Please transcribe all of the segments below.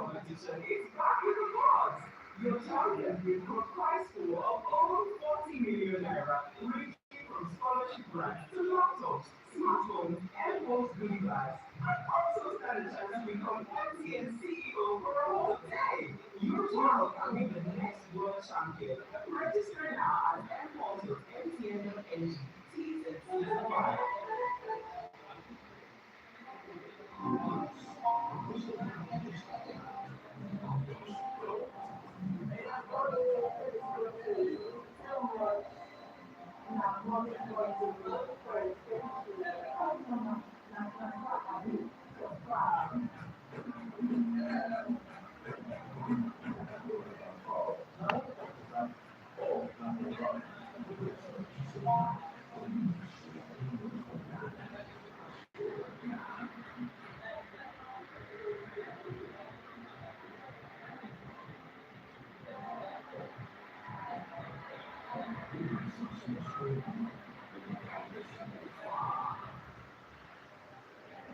competition is back with rewards. Your child can win a prize pool of over 40 million naira, ranging from scholarship grants to laptops, smartphones, and most goodie bags. And also stand a chance to become MTN CEO for a whole day. Your child can be the next world champion. Register now at mportal.mtn.ng. T's and C's apply.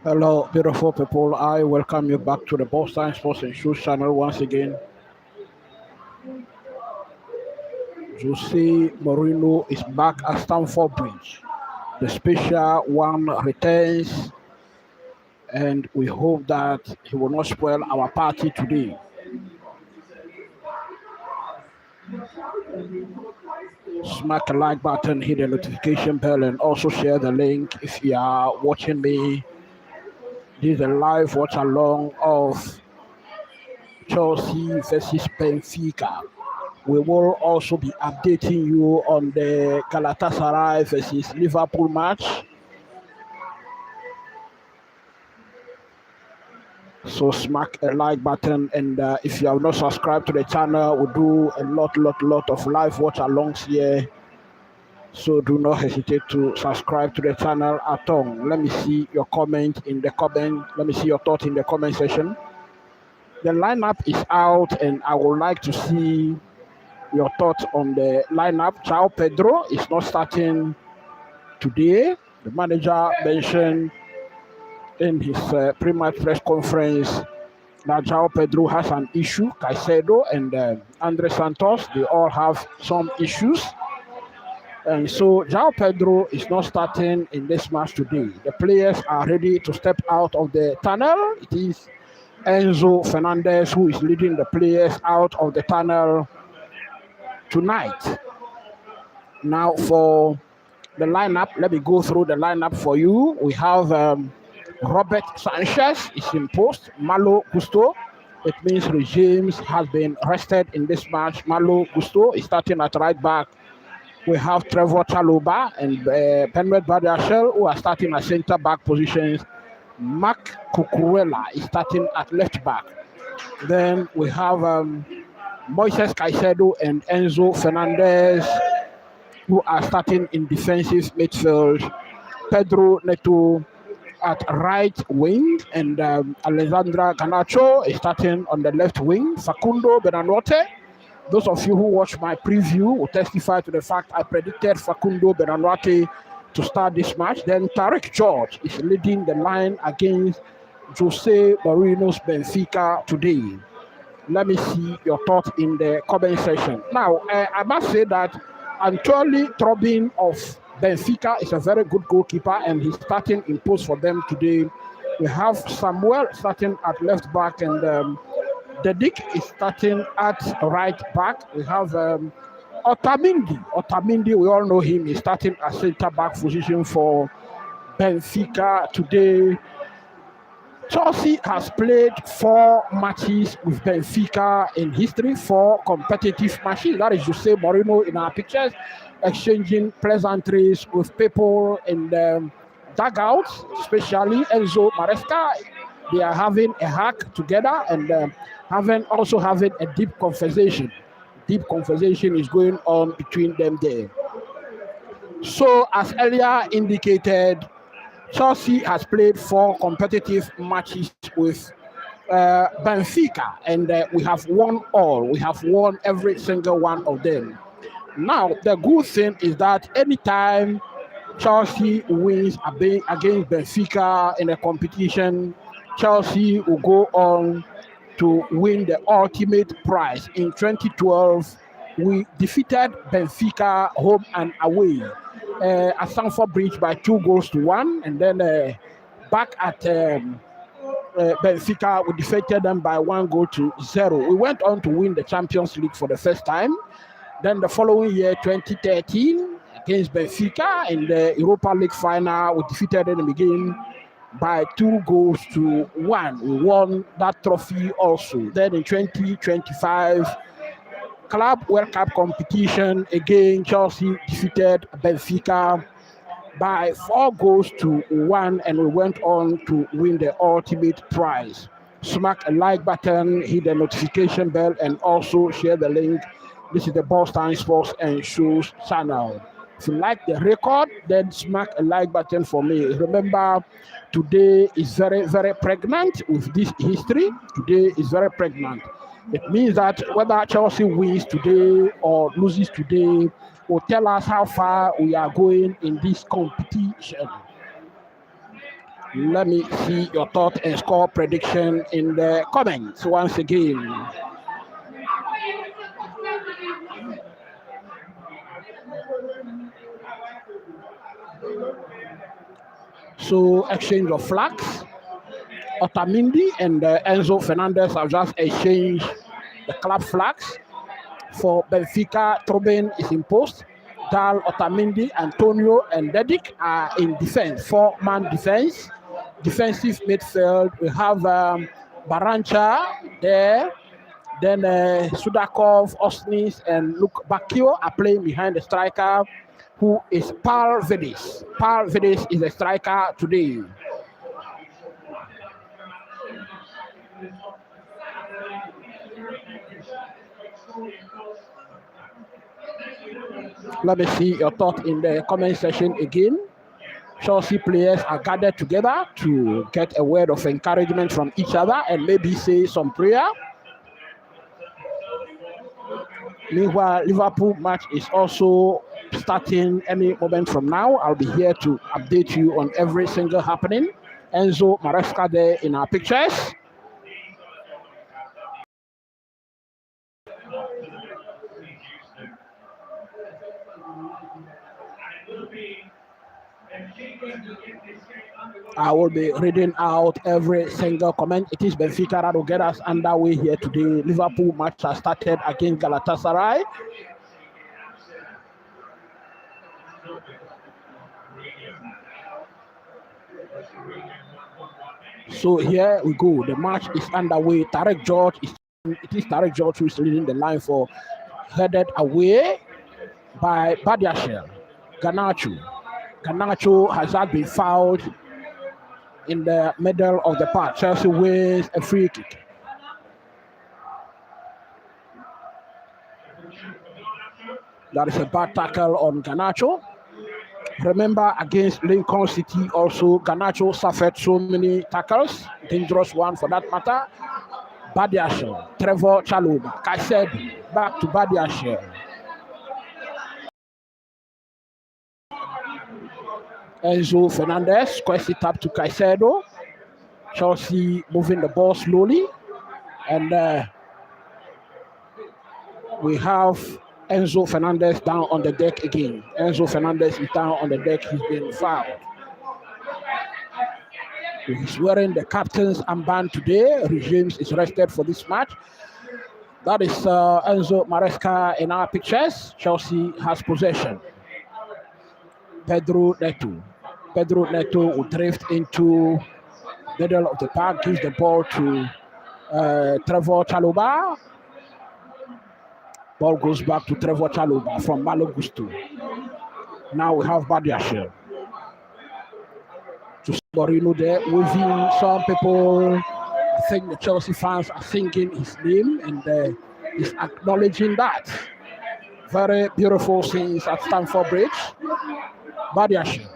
Hello, beautiful people. I welcome you back to the Boston Sports and Shoes channel once again. Jose Mourinho is back at Stamford Bridge. The special one returns, and we hope that he will not spoil our party today. Smack the like button, hit the notification bell, and also share the link if you are watching me. This is a live watch along of Chelsea versus Benfica. We will also be updating you on the Galatasaray versus Liverpool match. So smack a like button, and if you have not subscribed to the channel, we do a lot of live watch alongs here. So do not hesitate to subscribe to the channel at all. Let me see your comment in the comment. Let me see your thought in the comment section. The lineup is out, and I would like to see your thoughts on the lineup. João Pedro is not starting today. The manager mentioned in his pre-match press conference that João Pedro has an issue. Caicedo and Andre Santos, they all have some issues. And so João Pedro is not starting in this match today. The players are ready to step out of the tunnel. It is Enzo Fernandez who is leading the players out of the tunnel tonight. Now for the lineup, let me go through the lineup for you. We have Robert Sanchez is in post. Malo Gusto. It means Regimes has been rested in this match. Malo Gusto is starting at right back. We have Trevor Chalobah and Penwet Badiashile who are starting at centre back positions. Mark Cucurella is starting at left back. Then we have Moises Caicedo and Enzo Fernandez who are starting in defensive midfield. Pedro Neto at right wing, and Alexandra Garnacho is starting on the left wing. Facundo Bernardotte. Those of you who watched my preview will testify to the fact I predicted Facundo Bernardotte to start this match. Then Tariq George is leading the line against Jose Mourinho's Benfica today. Let me see your thoughts in the comment section. Now, I must say that Antoine Trobin of Benfica is a very good goalkeeper, and he's starting in post for them today. We have Samuel starting at left back, and Dedik is starting at right back. We have Otamendi. Otamendi, we all know him, is starting at centre back position for Benfica today. Chelsea has played 4 matches with Benfica in history, 4 competitive matches. That is to say, Mourinho in our pictures, exchanging pleasantries with people in the dugouts, especially Enzo Maresca. They are having a hug together and having a deep conversation. Deep conversation is going on between them there. So, as earlier indicated, Chelsea has played 4 competitive matches with Benfica, and we have won all. We have won every single one of them. Now, the good thing is that anytime Chelsea wins against Benfica in a competition, Chelsea will go on to win the ultimate prize. In 2012, we defeated Benfica home and away at Stamford Bridge by 2-1, and then back at Benfica, we defeated them by 1-0. We went on to win the Champions League for the first time. Then the following year, 2013, against Benfica in the Europa League final, we defeated them again by 2-1. We won that trophy also. Then in 2025, Club World Cup competition, again, Chelsea defeated Benfica by 4-1, and we went on to win the ultimate prize. Smack a like button, hit the notification bell, and also share the link. This is the Boston Sports and Shows channel. If you like the record, then smack a like button for me. Remember, today is very, very pregnant with this history. Today is very pregnant. It means that whether Chelsea wins today or loses today will tell us how far we are going in this competition. Let me see your thought and score prediction in the comments once again. So, exchange of flags. Otamendi and Enzo Fernandez have just exchanged the club flags. For Benfica, Trubin is in post. Dal, Otamendi, Antonio, and Dedic are in defense. 4-man defense. Defensive midfield. We have Barancha there. Then Sudakov, Osnis, and Luke Bacchio are playing behind the striker, who is Paul Vidic. Paul Vidic is the striker today. Let me see your thought in the comment section again. Chelsea players are gathered together to get a word of encouragement from each other and maybe say some prayer. Meanwhile, Liverpool match is also starting any moment from now. I'll be here to update you on every single happening. Enzo Maresca there in our pictures. I will be reading out every single comment. It is Benfica that will get us underway here today. Liverpool match has started against Galatasaray. So here we go. The match is underway. It is Tarek George who is leading the line for headed away by Badiashile. Garnacho has not been fouled in the middle of the park. Chelsea wins a free kick. That is a bad tackle on Garnacho. Remember, against Lincoln City also, Garnacho suffered so many tackles, dangerous one for that matter. Badiashile, Trevor Chalobah, Caicedo, back to Badiashile. Enzo Fernandez squares it up to Caicedo. Chelsea moving the ball slowly, and we have Enzo Fernandez down on the deck again. Enzo Fernandez is down on the deck. He's been fouled. He's wearing the captain's armband today. James is rested for this match. That is Enzo Maresca in our pictures. Chelsea has possession. Pedro Neto will drift into middle of the park, gives the ball to Trevor Chalobah. Ball goes back to Trevor Chalobah from Malo Gusto. Now we have Badiashile. To Moreno there, waving. Some people, I think the Chelsea fans are singing his name and he's acknowledging that. Very beautiful scenes at Stamford Bridge. Badiashile.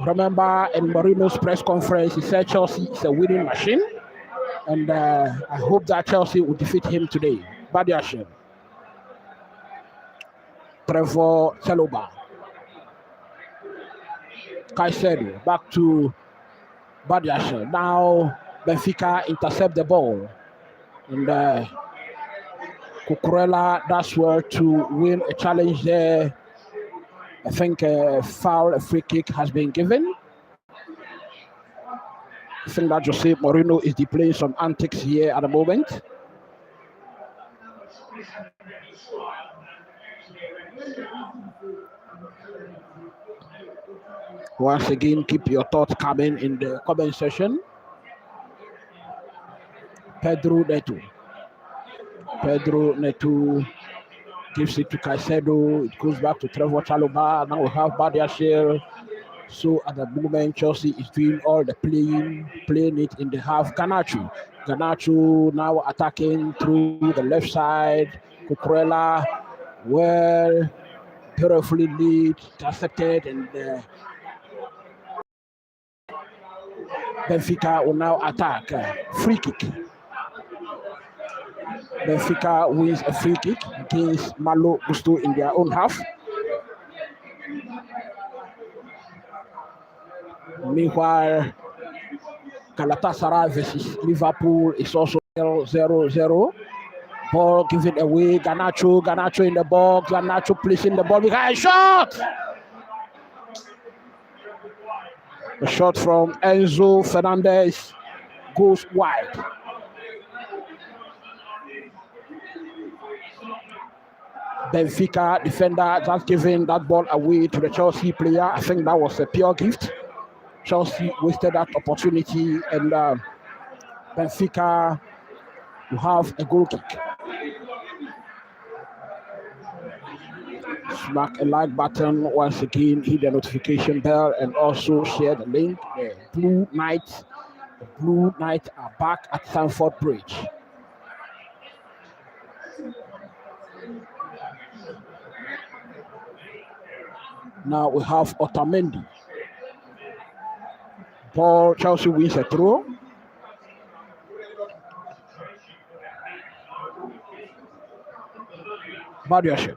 Remember, in Moreno's press conference, he said Chelsea is a winning machine, and I hope that Chelsea will defeat him today. Badiashile. Trevor Chalobah. Caicedo back to Badiashile. Now Benfica intercept the ball. And Cucurella does well to win a challenge there. I think a free kick has been given. I think that Jose Mourinho is displaying some antics here at the moment. Once again, keep your thoughts coming in the comment section. Pedro Neto gives it to Caicedo. It goes back to Trevor Chalobah. Now we have Badiashile. So at the moment, Chelsea is doing all the playing it in the half. Garnacho now attacking through the left side. Cucurella, well, beautifully lead, intercepted, and Benfica will now attack. Free kick. Benfica wins a free kick against Malo Gusto in their own half. Meanwhile, Galatasaray versus Liverpool is also 0-0. Ball given away. Garnacho in the box. Garnacho placing the ball behind. Shot! The shot from Enzo Fernandez goes wide. Benfica defender just giving that ball away to the Chelsea player. I think that was a pure gift. Chelsea wasted that opportunity, and Benfica will have a goal kick. Smack a like button once again, hit the notification bell, and also share the link. The Blue Knights are back at Stamford Bridge. Now we have Otamendi. Ball, Chelsea wins a throw. Badiashile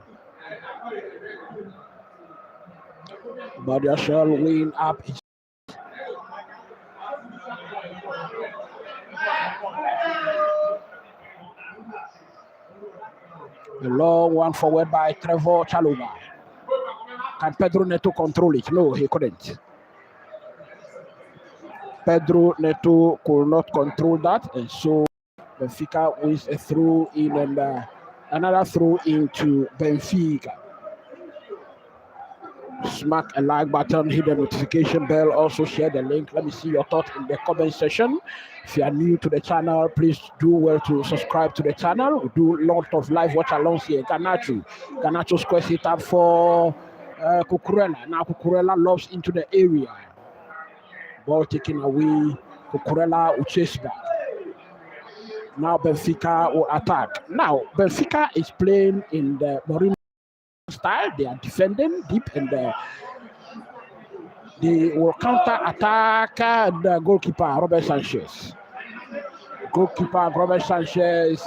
win up. The long one forward by Trevor Chalobah. Can Pedro Neto control it? No, he couldn't. Pedro Neto could not control that, and so Benfica wins a throw in, and another throw into Benfica. Smack a like button, hit the notification bell, also share the link. Let me see your thoughts in the comment section. If you are new to the channel, please do well to subscribe to the channel. We do a lot of live watch alongs here. Garnacho squares it up for Cucurella. Now Cucurella lobs into the area. Ball taken away. Cucurella will chase back. Now Benfica will attack. Now Benfica is playing in the Mourinho style. They are defending deep, and they will counter attack the goalkeeper Robert Sanchez. Goalkeeper Robert Sanchez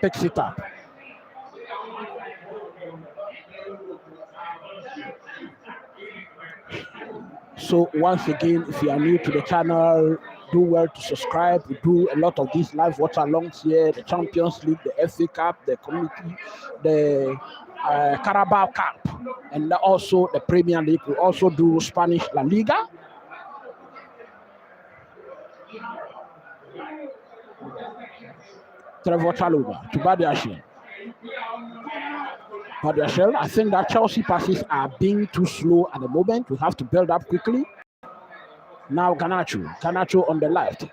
picks it up. So once again, if you are new to the channel, do well to subscribe. We do a lot of these live watch alongs here: the Champions League, the FA Cup, the Community, the Carabao Cup, and also the Premier League. We also do Spanish La Liga. Trevor Chalobah to Badiashile. I think that Chelsea passes are being too slow at the moment. We have to build up quickly. Now Garnacho on the left,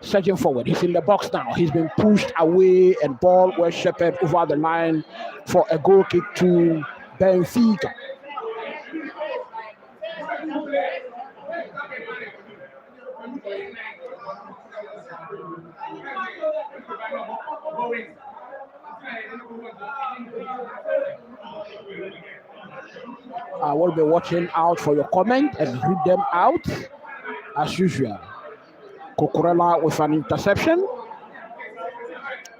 surging forward. He's in the box now. He's been pushed away, and ball was shepherded over the line for a goal kick to Benfica. I will be watching out for your comment and read them out as usual. Cucurella with an interception,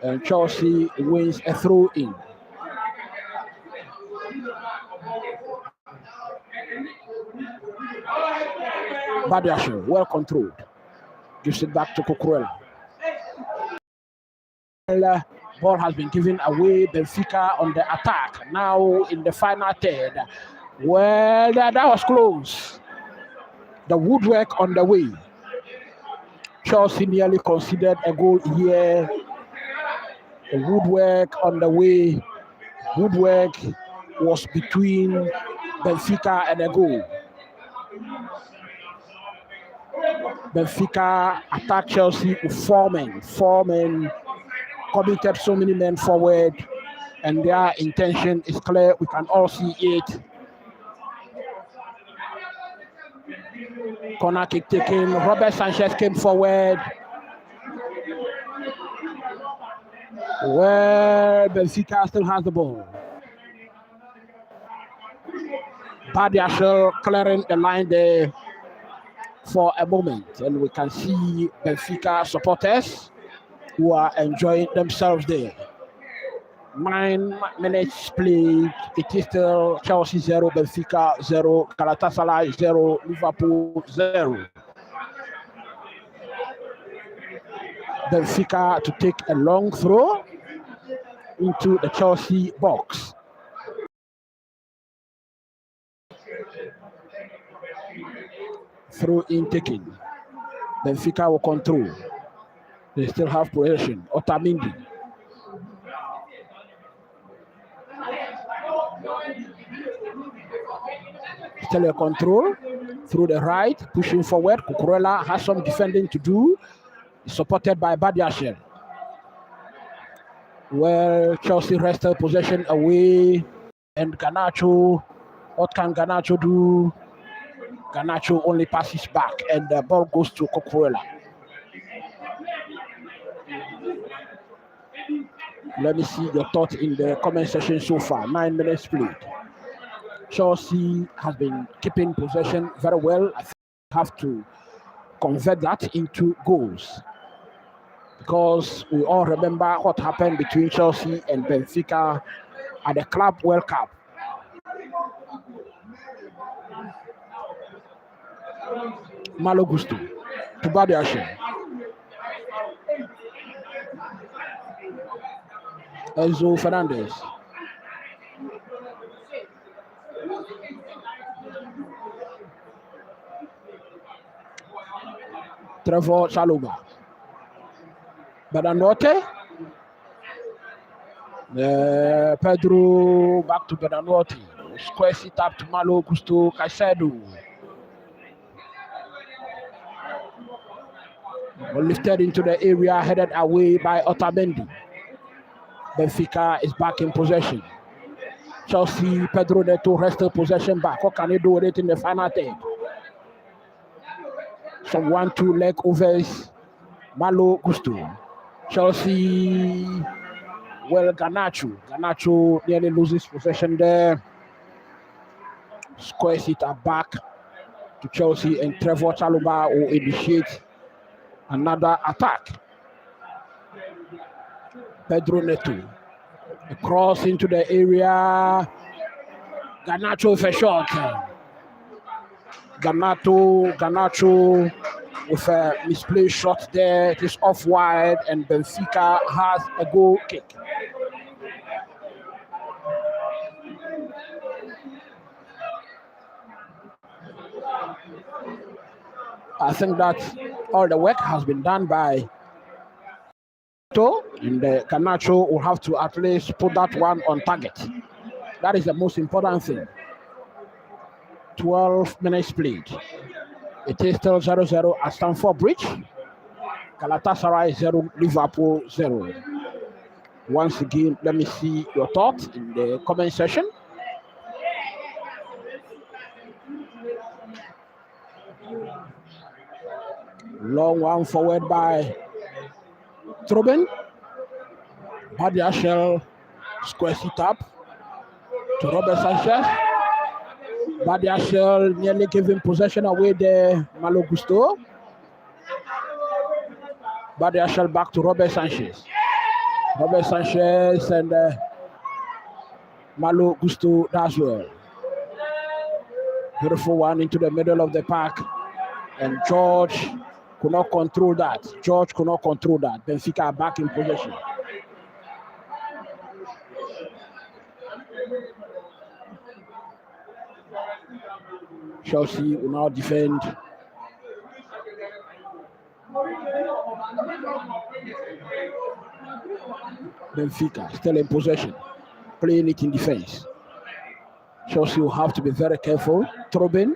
and Chelsea wins a throw in. Badiashile, well controlled, gives it back to Cucurella. Ball has been given away. Benfica on the attack. Now in the final third. Well, that was close. The woodwork on the way. Chelsea nearly conceded a goal here. The woodwork on the way. Woodwork was between Benfica and a goal. Benfica attacked Chelsea with four men, committed so many men forward, and their intention is clear. We can all see it. Corner kick taken. Robert Sanchez came forward. Well, Benfica still has the ball. Badiashile clearing the line there for a moment, and we can see Benfica supporters who are enjoying themselves there. 9 minutes played. It is still Chelsea 0, Benfica 0, Galatasaray 0, Liverpool 0. Benfica to take a long throw into the Chelsea box. Throw in taken. Benfica will control. They still have possession. Otamendi. Still a control through the right, pushing forward. Cucurella has some defending to do. Supported by Badiashile. Well, Chelsea wrested possession away. And Garnacho, what can Garnacho do? Garnacho only passes back, and the ball goes to Cucurella. Let me see your thoughts in the comment section so far. 9 minutes played. Chelsea has been keeping possession very well. I think we have to convert that into goals, because we all remember what happened between Chelsea and Benfica at the Club World Cup. Malo Gusto to Badiashile. Enzo Fernandez. Trevor Chalobah. Bedanote. Pedro back to Bedanote. Squares it up to Malo Gusto Caicedo. Lifted into the area, headed away by Otamendi. Benfica is back in possession. Chelsea, Pedro Neto wrested possession back. What can he do with it in the final third? Some 1-2 leg overs. Malo Gusto. Chelsea, well, Garnacho nearly loses possession there. Squares it back to Chelsea, and Trevor Chalobah will initiate another attack. Pedro Neto. A cross into the area. Garnacho with a shot. Garnacho with a misplaced shot there. It is off wide, and Benfica has a goal kick. I think that all the work has been done by and Garnacho will have to at least put that one on target. That is the most important thing. 12 minutes played. It is still 0-0 at Stamford Bridge. Galatasaray 0, Liverpool 0. Once again, let me see your thoughts in the comment section. Long one forward by Trubin. Badiashile squares it up to Robert Sanchez. Badiashile nearly giving possession away there. Malo Gusto. Badiashile back to Robert Sanchez. Robert Sanchez and Malo Gusto as well. Beautiful one into the middle of the park, and George could not control that. Benfica back in possession. Chelsea will now defend. Benfica still in possession, playing it in defense. Chelsea will have to be very careful. Trobin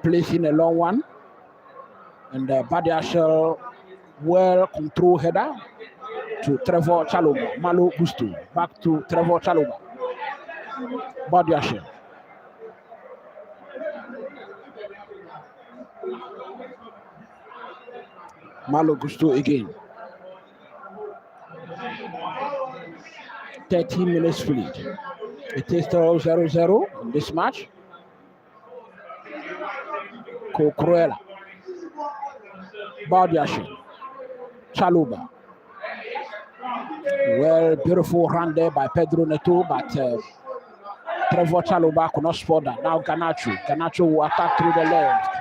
placing a long one, and Badiashile well control header to Trevor Chalobah. Malo Gusto back to Trevor Chalobah. Badiashile. Malo Gusto again. 13 minutes lead. It is still 0-0 in this match. Cruella. Badiashile. Chalobah. Well, beautiful run there by Pedro Neto, but Trevor Chalobah could not spot that. Now Garnacho. Garnacho will attack through the left.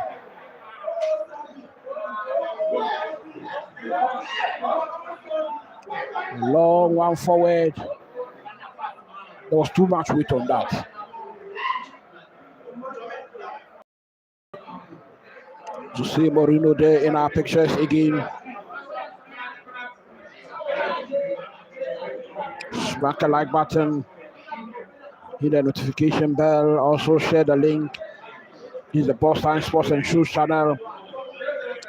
Long one forward. There was too much weight on that. Jose Mourinho there in our pictures again. Smack a like button. Hit the notification bell. Also share the link. This is the Boss Time Sports and Shoes channel.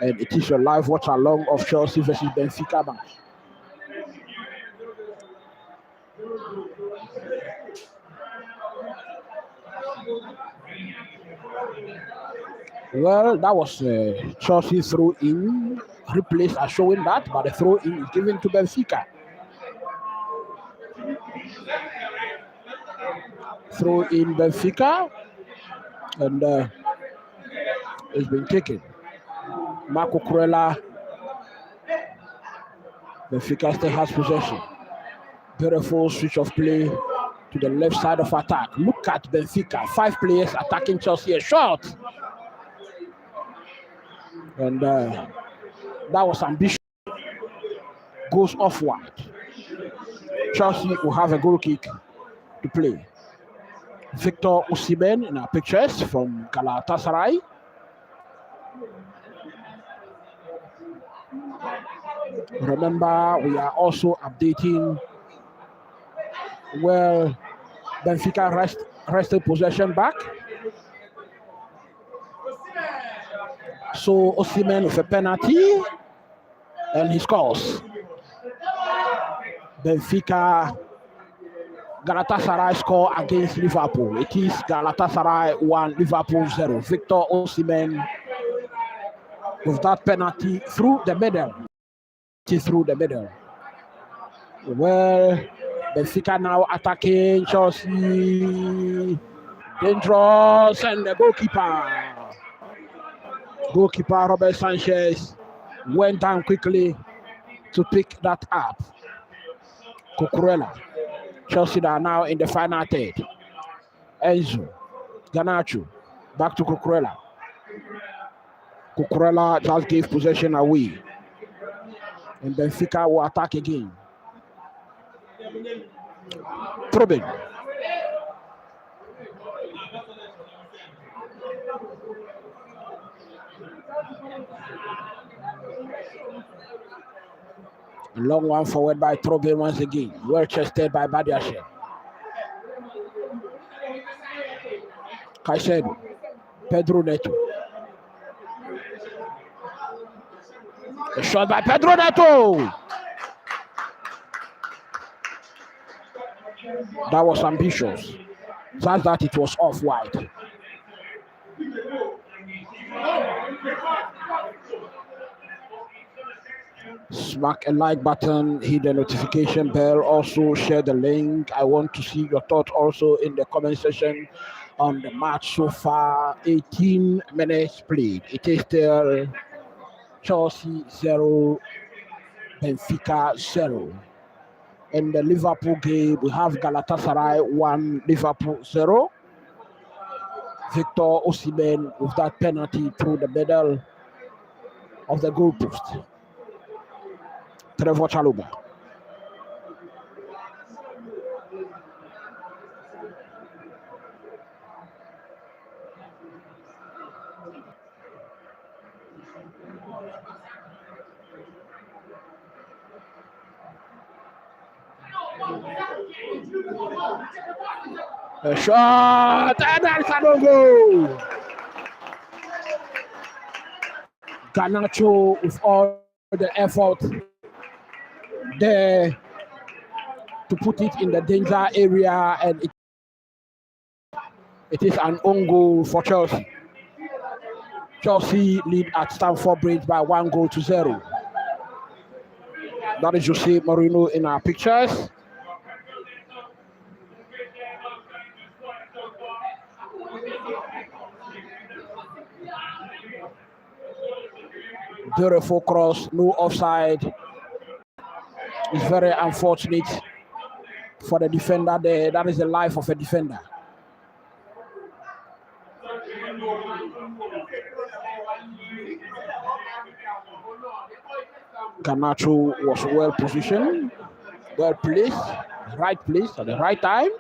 And it is your live watch along of Chelsea versus Benfica match. Well, that was Chelsea throw in. Replays are showing that, but the throw in is given to Benfica. Throw in Benfica, and it's been taken. Marco Cruella. Benfica still has possession. Beautiful switch of play to the left side of attack. Look at Benfica. 5 players attacking Chelsea. A shot. And that was ambitious. Goes off wide. Chelsea will have a goal kick to play. Victor Osimhen in our pictures from Galatasaray. Remember, we are also updating. Well, Benfica rested possession back. So Osimhen with a penalty, and he scores. Benfica, Galatasaray score against Liverpool. It is Galatasaray 1, Liverpool 0. Victor Osimhen with that penalty through the middle. It is through the middle. Well, Benfica now attacking Chelsea. Dangerous, and the goalkeeper Robert Sanchez went down quickly to pick that up. Cucurella. Chelsea are now in the final third. Enzo, Garnacho, back to Cucurella. Cucurella just gave possession away. And Benfica will attack again. Trobin. A long one forward by Trobin once again. Well chested by Badiashile. Caicedo. Pedro Neto. A shot by Pedro Neto. That was ambitious. Just that it was off wide. Smack a like button, hit the notification bell, also share the link. I want to see your thoughts also in the comment section on the match so far. 18 minutes played. It is still Chelsea 0, Benfica 0. In the Liverpool game, we have Galatasaray 1, Liverpool 0. Victor Osimhen with that penalty through the middle of the goalpost. Trevor Chalobah. A shot, and that's a goal. Garnacho with all the effort there to put it in the danger area, and it is an own goal for Chelsea. Chelsea lead at Stamford Bridge by 1-0. That is Jose Mourinho in our pictures. Beautiful cross, no offside. It's very unfortunate for the defender there. That is the life of a defender. Garnacho was well positioned, well placed, right place at the right time.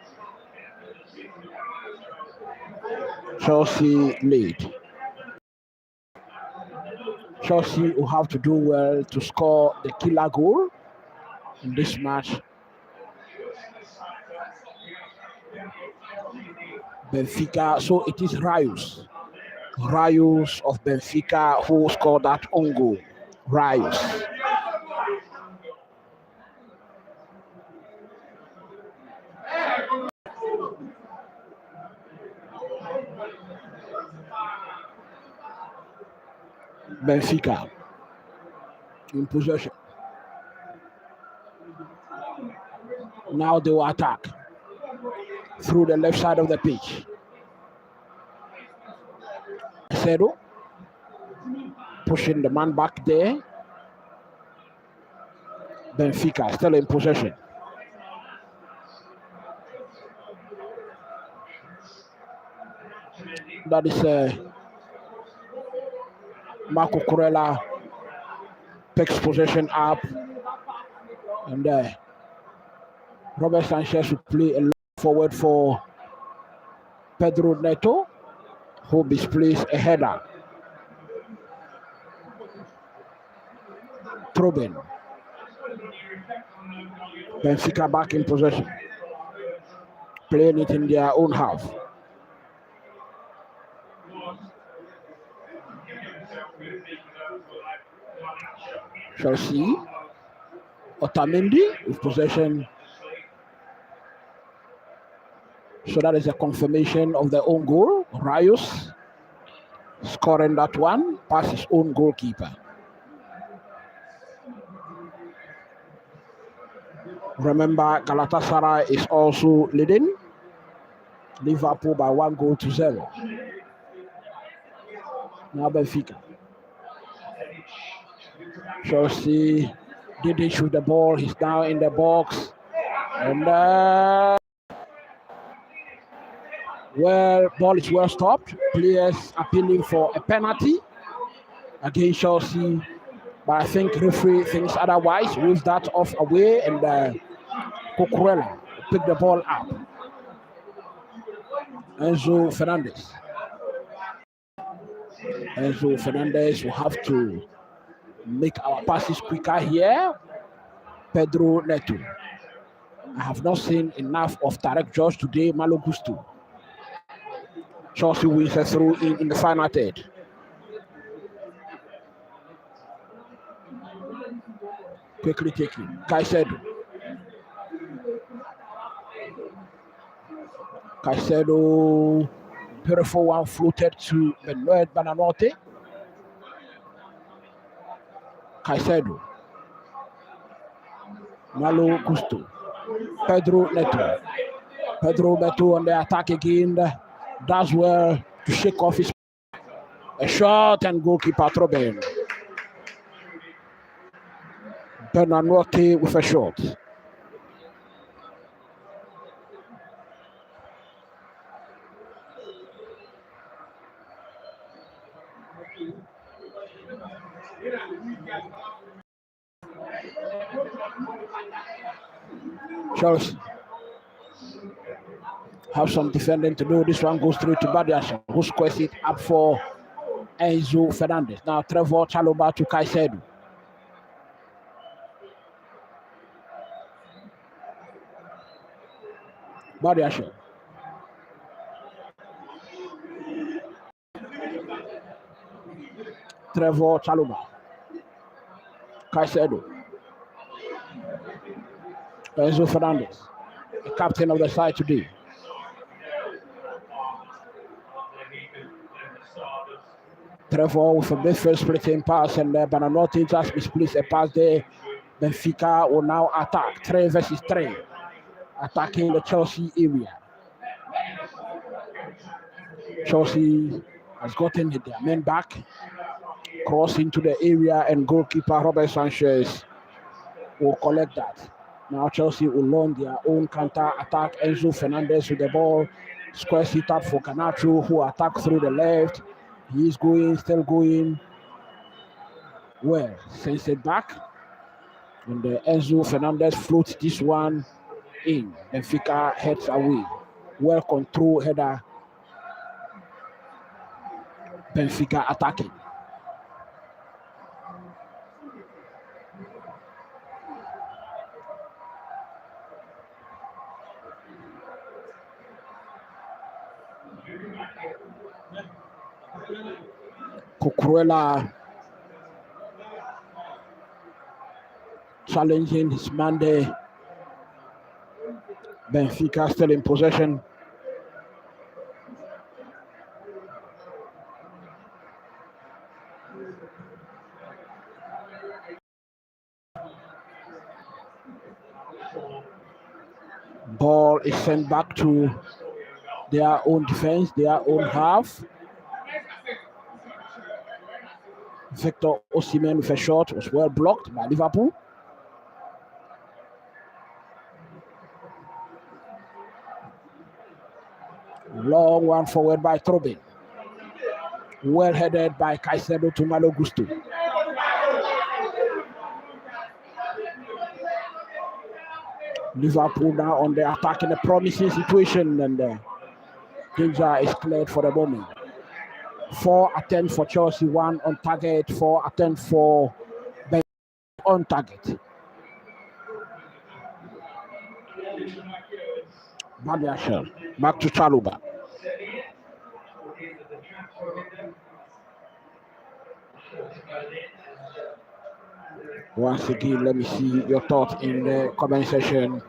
Chelsea lead. Chelsea will have to do well to score the killer goal in this match. Benfica, so it is Raios of Benfica who scored that own goal. Raios. Benfica in possession. Now they will attack through the left side of the pitch. Seidel pushing the man back there. Benfica still in possession. That is Marco Corella picks possession up, and Robert Sanchez will play a long forward for Pedro Neto, who displays a header. Trobin. Benfica back in possession, playing it in their own half. Chelsea, Otamendi with possession. So that is a confirmation of their own goal. Raios scoring that one past his own goalkeeper. Remember, Galatasaray is also leading Liverpool by 1-0. Now Benfica. Chelsea didn't shoot the ball. He's now in the box. And ball is well stopped. Players appealing for a penalty against Chelsea. But I think referee thinks otherwise. Moves that off away, and Cucurella picked the ball up. Enzo Fernandez will have to make our passes quicker here. Pedro Neto. I have not seen enough of Tarek George today. Malo Gusto. Chelsea wins a throw in the final third. Quickly taking Caicedo, beautiful one, floated to Benoit Bananote. Caicedo, Malo Gusto, Pedro Neto on the attack again. Does well to shake off his a shot, and goalkeeper Trobin. Bananote with a shot. Chelsea have some defending to do. This one goes through to Badiashile, who squares it up for Enzo Fernandez. Now Trevor Chalobah to Caicedo. Badiashile. Trevor Chalobah. Caicedo. Enzo Fernandez, the captain of the side today. Trevor with a midfield splitting pass, and Bananotti just misplaced a pass there. Benfica will now attack 3 versus 3, attacking the Chelsea area. Chelsea has gotten their men back, cross into the area, and goalkeeper Robert Sanchez will collect that. Now Chelsea will launch their own counter attack. Enzo Fernandez with the ball, squares it up for Garnacho, who attacks through the left. He is going, still going. Well, sends it back. And Enzo Fernandez floats this one in. Benfica heads away. Well controlled header. Benfica attacking. Cucurella challenging his man there. Benfica still in possession. Ball is sent back to their own defense, their own half. Victor Osimhen with a shot was well blocked by Liverpool. Long one forward by Trobin. Well headed by Caicedo to Malo Gusto. Liverpool now on the attack in a promising situation, and danger is cleared for the moment. 4 attempts for Chelsea, 1 on target, 4 attempts for Benfica on target. Badiashile, back to Chalobah. Once again, let me see your thoughts in the comment section.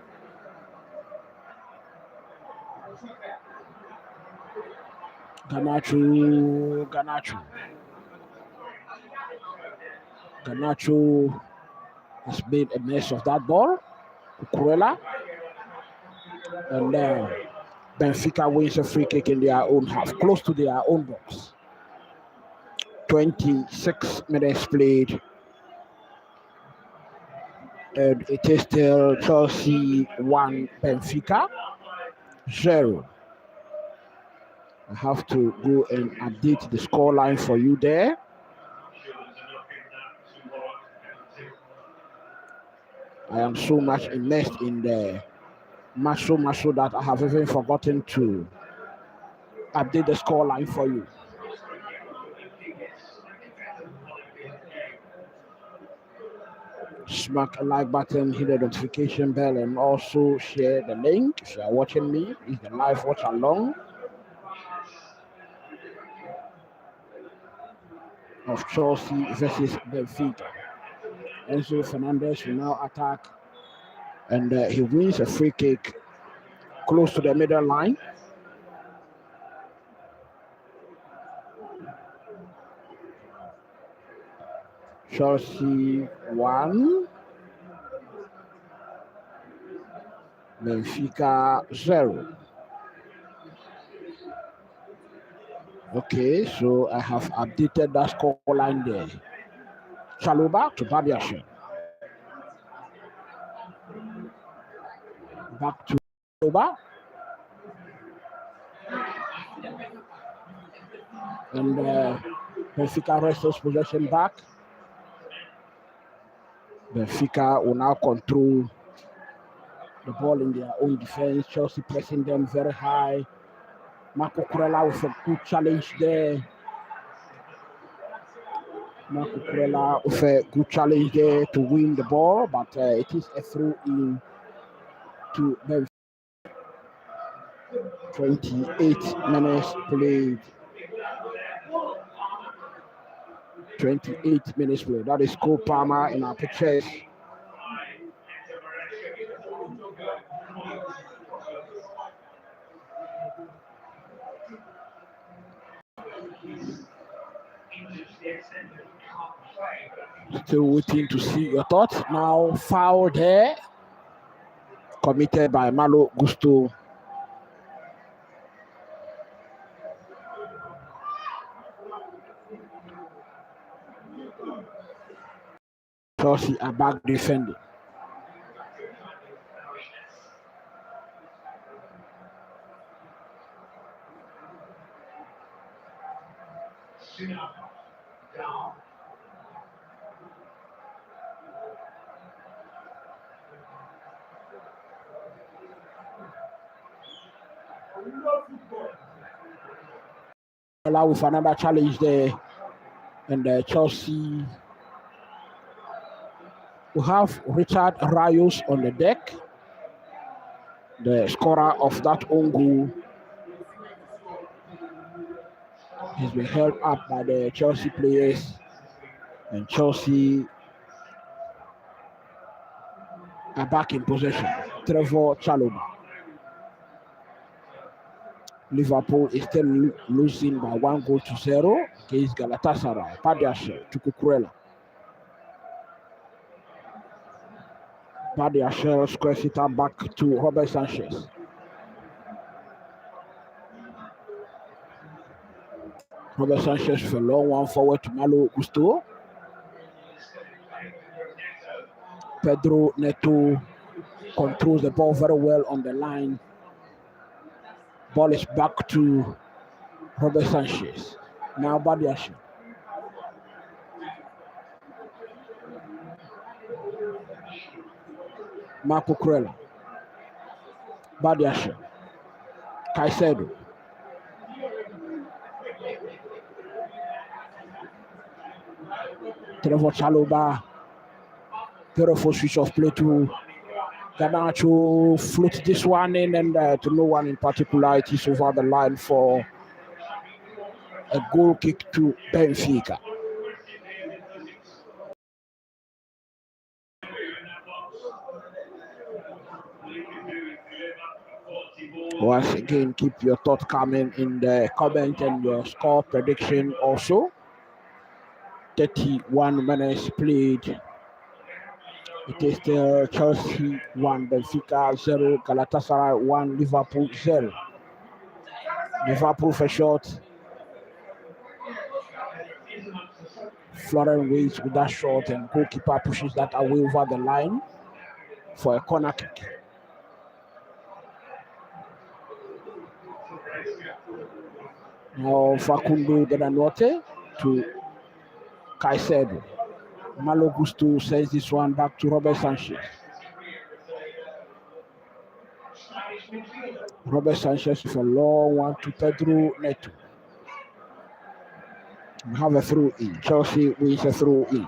Garnacho has made a mess of that ball. Cucurella. And Benfica wins a free kick in their own half, close to their own box. 26 minutes played. And it is still Chelsea 1, Benfica 0. I have to go and update the scoreline for you there. I am so much immersed in the match so that I have even forgotten to update the scoreline for you. Smack a like button, hit the notification bell, and also share the link. If you are watching me, it's the live watch along of Chelsea versus Benfica. Enzo Fernandez will now attack, and he wins a free kick close to the middle line. Chelsea 1, Benfica 0. Okay, so I have updated that scoreline there. Chalobah to Badiashile. Back to Chalobah. And Benfica wrestles possession back. Benfica will now control the ball in their own defense. Chelsea pressing them very high. Marco Cucurella with a good challenge there. Marco Cucurella with a good challenge there to win the ball, but it is a throw in to Benfica. 28 minutes played. 28 minutes played. That is Cole Palmer in our pictures. Still waiting to see your thoughts. Now foul there. Committed by Malo Gusto. Chelsea are back defending. With another challenge there, and Chelsea will have Richard Rayos on the deck, the scorer of that own goal. He's been held up by the Chelsea players, and Chelsea are back in possession. Trevor Chalobah. Liverpool is still losing by 1-0 against Galatasaray. Padiashe to Cucurella. Padiashe squares it up back to Robert Sanchez. Robert Sanchez with a long one forward to Malo Gusto. Pedro Neto controls the ball very well on the line. Ball is back to Robert Sanchez. Now Badiashe. Marco Cucurella. Badiashe. Caicedo. Trevor Chalobah. Beautiful switch of play to Garnacho. Float this one in, and to no one in particular. It is over the line for a goal kick to Benfica. Once again, keep your thoughts coming in the comment and your score prediction also. 31 minutes played. It is still Chelsea 1, Benfica 0, Galatasaray 1, Liverpool 0. Liverpool for short. Florian waits with that shot, and goalkeeper pushes that away over the line for a corner kick. Now Facundo Bedanote to Caicedo. Malo Gusto sends this one back to Robert Sanchez. Robert Sanchez with a long one to Pedro Neto. We have a throw in. Chelsea wins a throw in.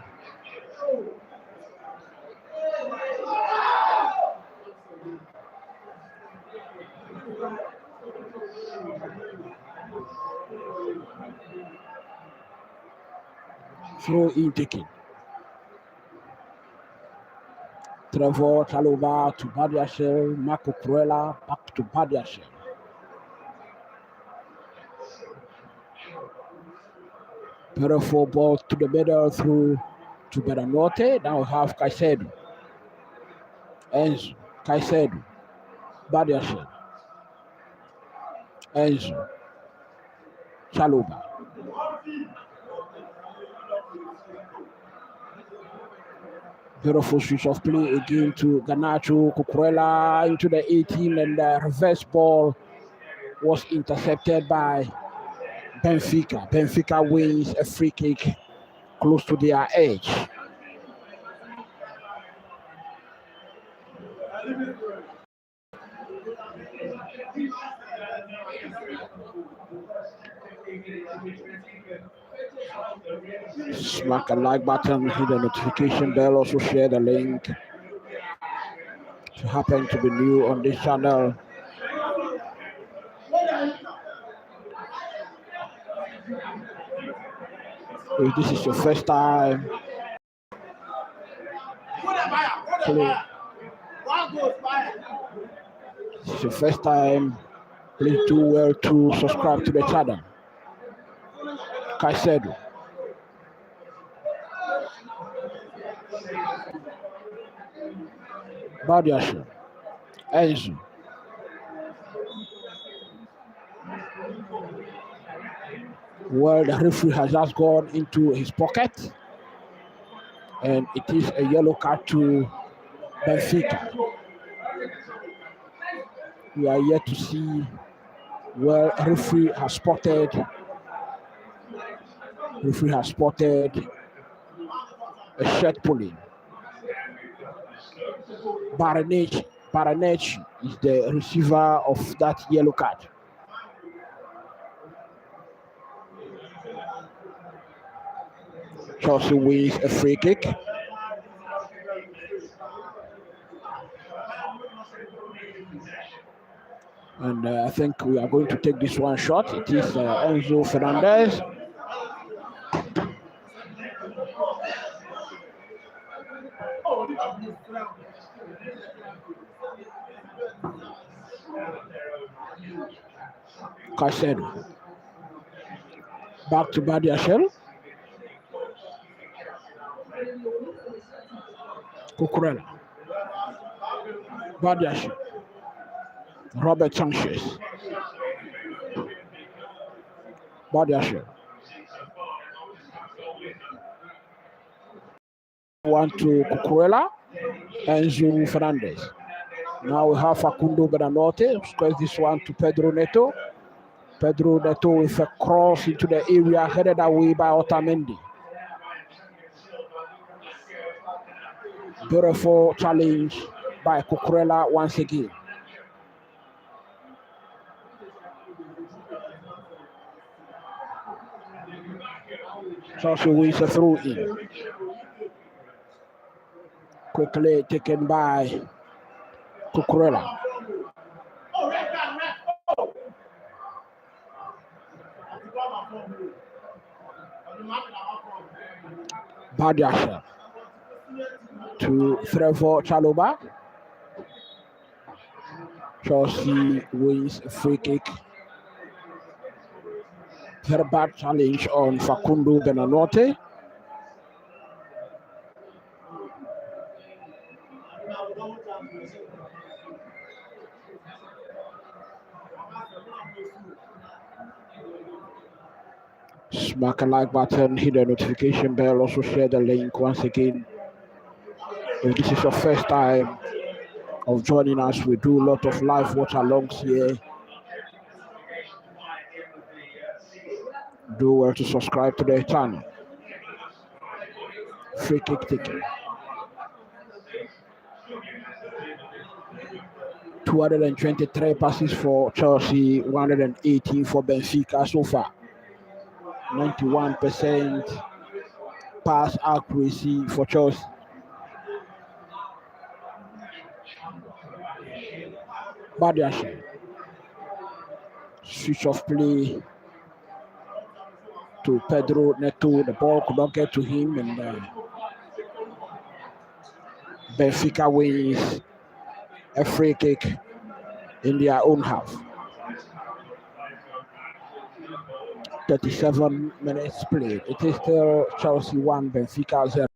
Throw in taken. Trevor Chalobah to Badiashe, Marco Cucurella back to Badiashe. Beautiful ball to the middle through to Bedanote. Now we have Caicedo. Enzo, Caicedo, Badiashe, Enzo, Chalobah. Beautiful switch of play again to Garnacho, Cucurella into the 18, and the reverse ball was intercepted by Benfica. Benfica wins a free kick close to their edge. Smack a like button, hit the notification bell, also share the link. If you happen to be new on this channel, If this is your first time, play. This is your first time, please do well to subscribe to the channel. Caicedo. Badiashile. Enzo. Well, the referee has just gone into his pocket, and it is a yellow card to Benfica. We are yet to see. Well, referee has spotted a shirt pulling. Baranec is the receiver of that yellow card. Chelsea wins a free kick. And I think we are going to take this one shot. It is Enzo Fernandez. Caicedo. Back to Badiashile. Cucurella. Badiashile. Robert Sanchez. Badiashile. One to Cucurella. Enzo Fernandez. Now we have Facundo Bernardotte. Squares this one to Pedro Neto. Pedro Neto with a cross into the area, headed away by Otamendi. Beautiful challenge by Cucurella once again. Chelsea wins a throw in. Quickly taken by Cucurella. Badiashile to Trevor Chalobah. Chelsea wins a free kick. Very bad challenge on Facundo Bernardotte. Smack a like button, hit the notification bell, also share the link once again. If this is your first time of joining us, we do a lot of live watch alongs here. Do well to subscribe to the channel. Free kick taken. 223 passes for Chelsea, 118 for Benfica so far. 91% pass accuracy for Chelsea. Badiashile. Switch of play to Pedro Neto. The ball could not get to him, and Benfica wins a free kick in their own half. 37 minutes played. It is still Chelsea 1, Benfica 0.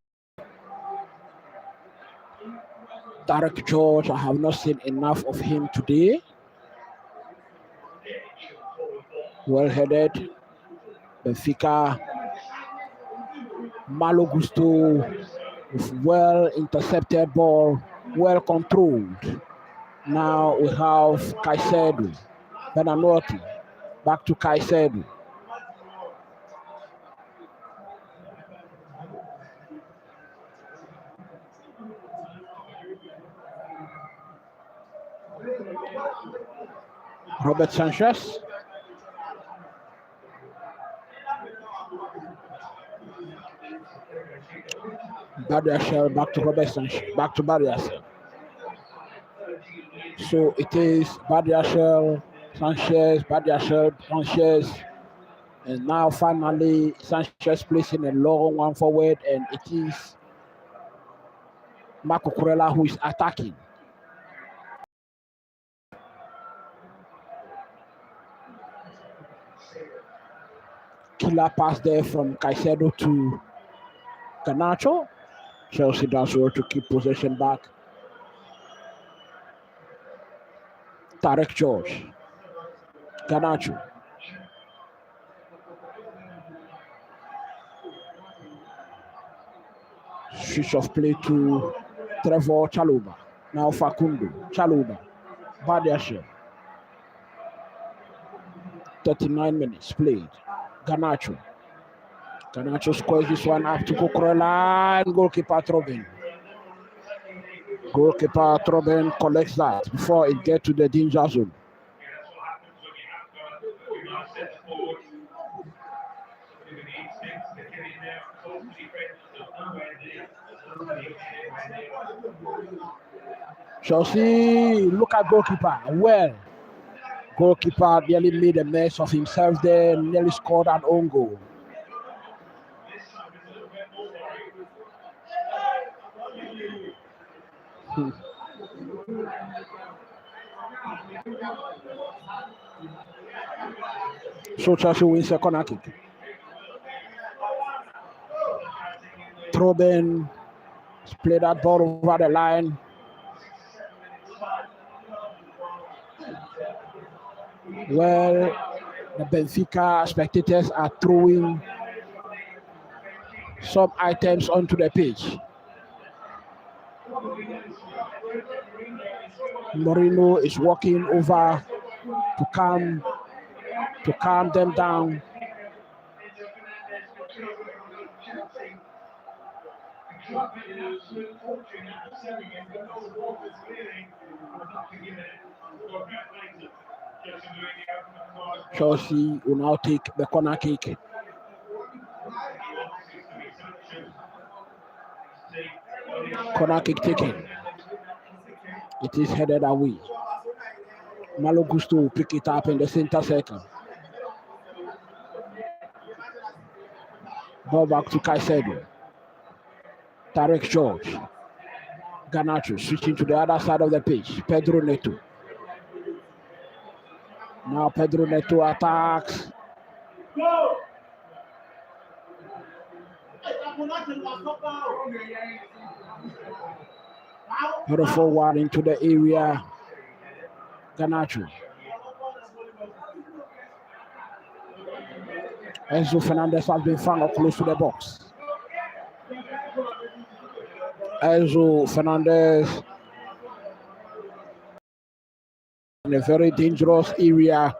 Derek George, I have not seen enough of him today. Well headed. Benfica. Malo Gusto with well intercepted ball, well controlled. Now we have Caicedo. Bernardotte. Back to Caicedo. Robert Sanchez. Badiashile back to Robert Sanchez. Back to Badiashile. So it is Badiashile, Sanchez, Badiashile, Sanchez, And now finally, Sanchez placing a long one forward, and it is Marco Kurela who is attacking. Killer pass there from Caicedo to Garnacho. Chelsea does well to keep possession back. Tarek George. Garnacho. Switch of play to Trevor Chalobah. Now Facundo. Chalobah. Badiashile. 39 minutes played. Garnacho. Garnacho scores this one up to Cucurella and goalkeeper Trobin. Goalkeeper Trobin collects that before it gets to the danger zone. Chelsea, look at goalkeeper. Well, goalkeeper nearly made a mess of himself there, nearly scored an own goal. So Chelsea wins a corner kick. Trobin played that ball over the line. Well, the Benfica spectators are throwing some items onto the pitch. Moreno is walking over to calm them down. Chelsea will now take the corner kick. Corner kick taken. It is headed away. Malo Gusto will pick it up in the center circle. Ball back to Caicedo. Tarek George. Garnacho switching to the other side of the pitch. Pedro Neto. Now Pedro Neto attacks. Header forward into the area. Garnacho. Enzo Fernandez has been found up close to the box. Enzo Fernandez in a very dangerous area.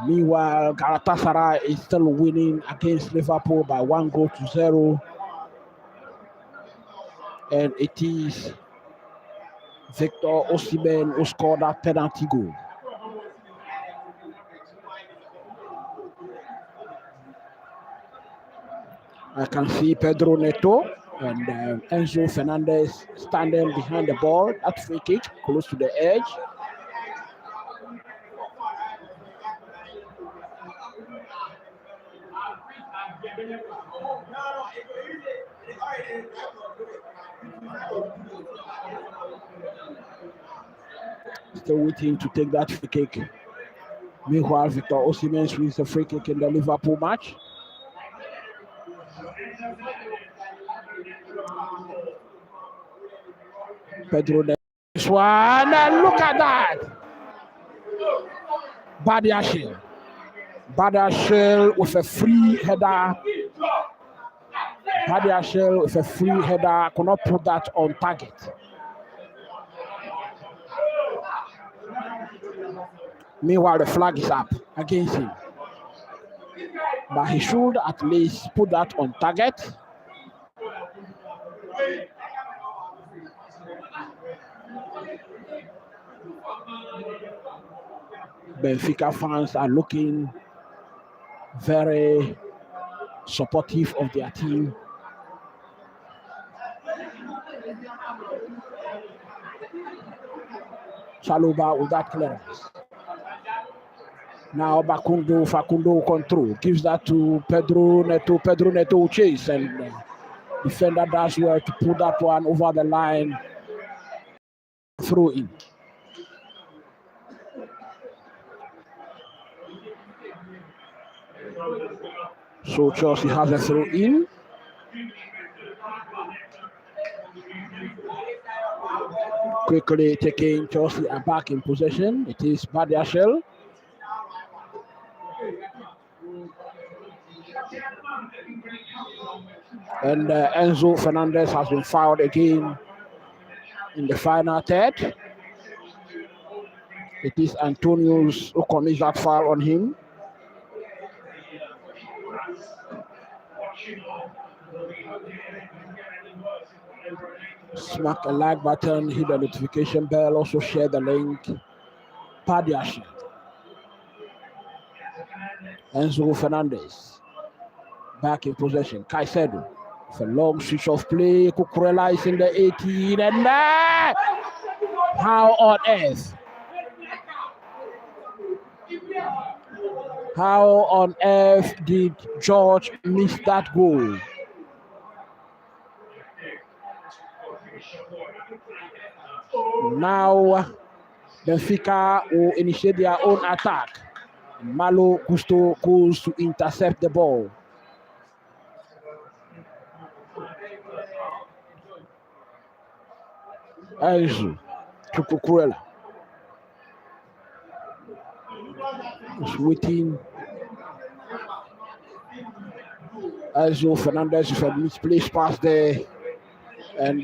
Meanwhile, Galatasaray is still winning against Liverpool by 1-0. And it is Victor Osimhen who scored that penalty goal. I can see Pedro Neto and Enzo Fernandez standing behind the ball at free kick, close to the edge. Still waiting to take that free kick. Meanwhile, Victor Osimhen wins the free kick in the Liverpool match. Pedro this one, and look at that! Badiashile. Badiashile with a free header. Badiashile with a free header. Could not put that on target. Meanwhile, the flag is up against him. But he should at least put that on target. Benfica fans are looking very supportive of their team. Chaluba with that clearance. Now Facundo control. Gives that to Pedro Neto. Pedro Neto will chase, and defender does well to put that one over the line. Throw in. So Chelsea has a throw in. Quickly taking Chelsea back in possession. It is Badiashile. And Enzo Fernandez has been fouled again in the final third. It is Antonio's who commits that foul on him. Smack a like button, hit the notification bell, also share the link. Badiashile. Enzo Fernandez back in possession. Caicedo for long switch of play. Cucurella is in the 18, and how on earth? How on earth did George miss that goal? Now Benfica will initiate their own attack. Malo Gusto goes to intercept the ball. Enzo to Cucurella. Is waiting. Enzo Fernandez with a misplaced pass there. And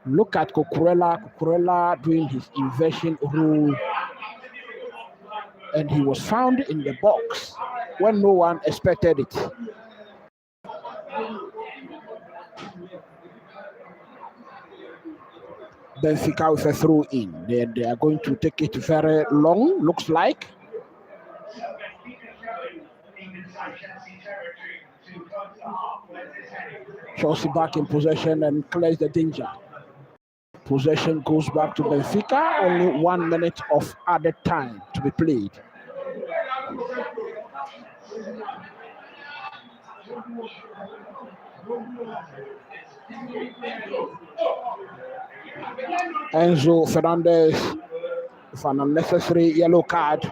look at Cucurella. Cucurella doing his inversion rule. And he was found in the box when no one expected it. Benfica with a throw in. They are going to take it very long, looks like. Chelsea back in possession and clears the danger. Possession goes back to Benfica. Only 1 minute of added time to be played. Enzo Fernandez with an unnecessary yellow card,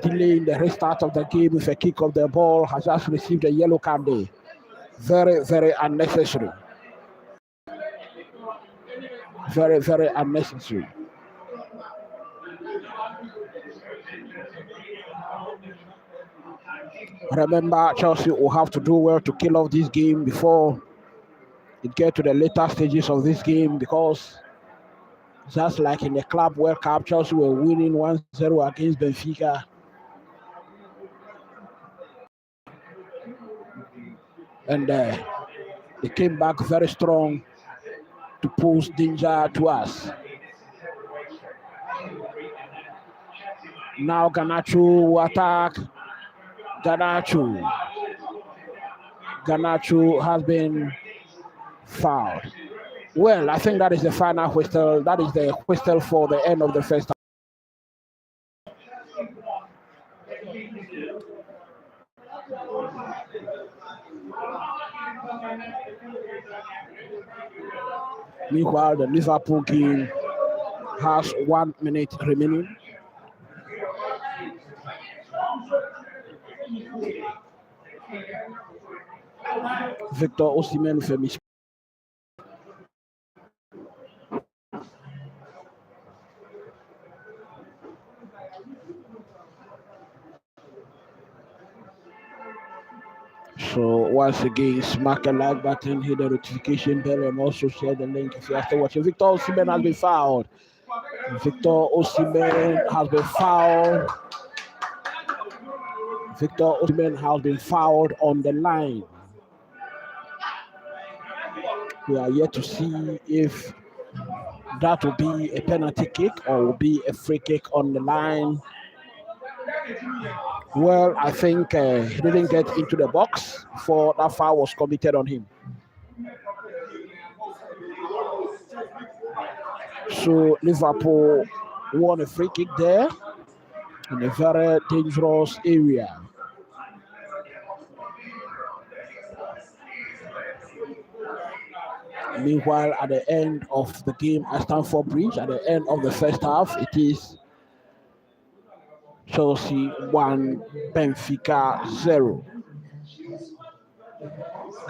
delaying the restart of the game with a kick of the ball, has just received a yellow card there. Very, very unnecessary. Very, very unnecessary. Remember, Chelsea will have to do well to kill off this game before it gets to the later stages of this game, because just like in the Club World Cup, Chelsea were winning 1-0 against Benfica. And they came back very strong to pose danger to us. Now Garnacho will attack. Garnacho has been fouled. Well, I think that is the final whistle. That is the whistle for the end of the first half. Meanwhile, the Liverpool game has 1 minute remaining. Victor Osimhen with a miss. So once again, smack a like button, hit the notification bell, and also share the link if you are still watching. Victor Osimhen has been fouled. Victor Osimhen has been fouled. Victor Osimhen has been fouled on the line. We are yet to see if that will be a penalty kick or will be a free kick on the line. Well, I think he didn't get into the box before that foul was committed on him. So Liverpool won a free kick there in a very dangerous area. Meanwhile, at the end of the game at Stamford Bridge, at the end of the first half, it is Chelsea 1, Benfica 0.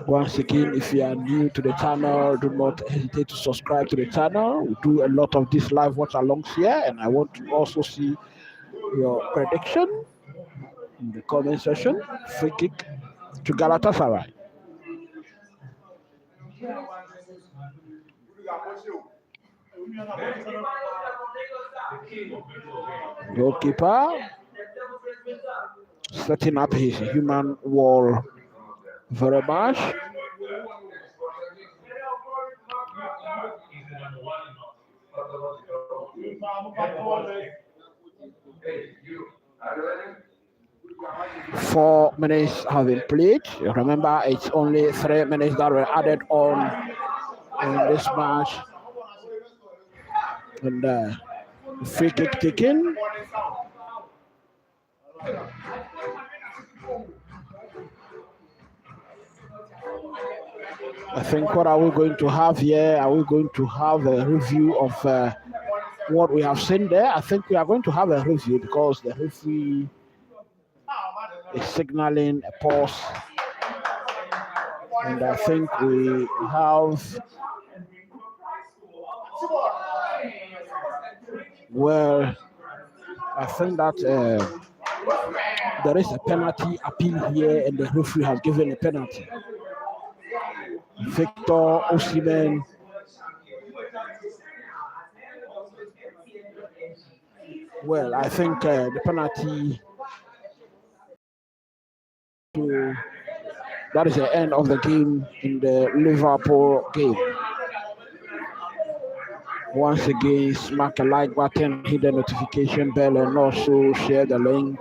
Once again, if you are new to the channel, do not hesitate to subscribe to the channel. We do a lot of this live watch alongs here, and I want to also see your prediction in the comment section. Free kick to Galatasaray. Goalkeeper setting up his human wall very much. Four minutes have been played. Remember, it's only 3 minutes that were added on in this match. And free kick taken. I think what are we going to have here? Are we going to have a review of what we have seen there? I think we are going to have a review because the referee is signaling a pause. And I think we have, well, I think that there is a penalty appeal here and the referee has given a penalty. Victor Osimhen well, I think the penalty that is the end of the game in the Liverpool game. Once again, smack a like button, hit the notification bell, and also share the link.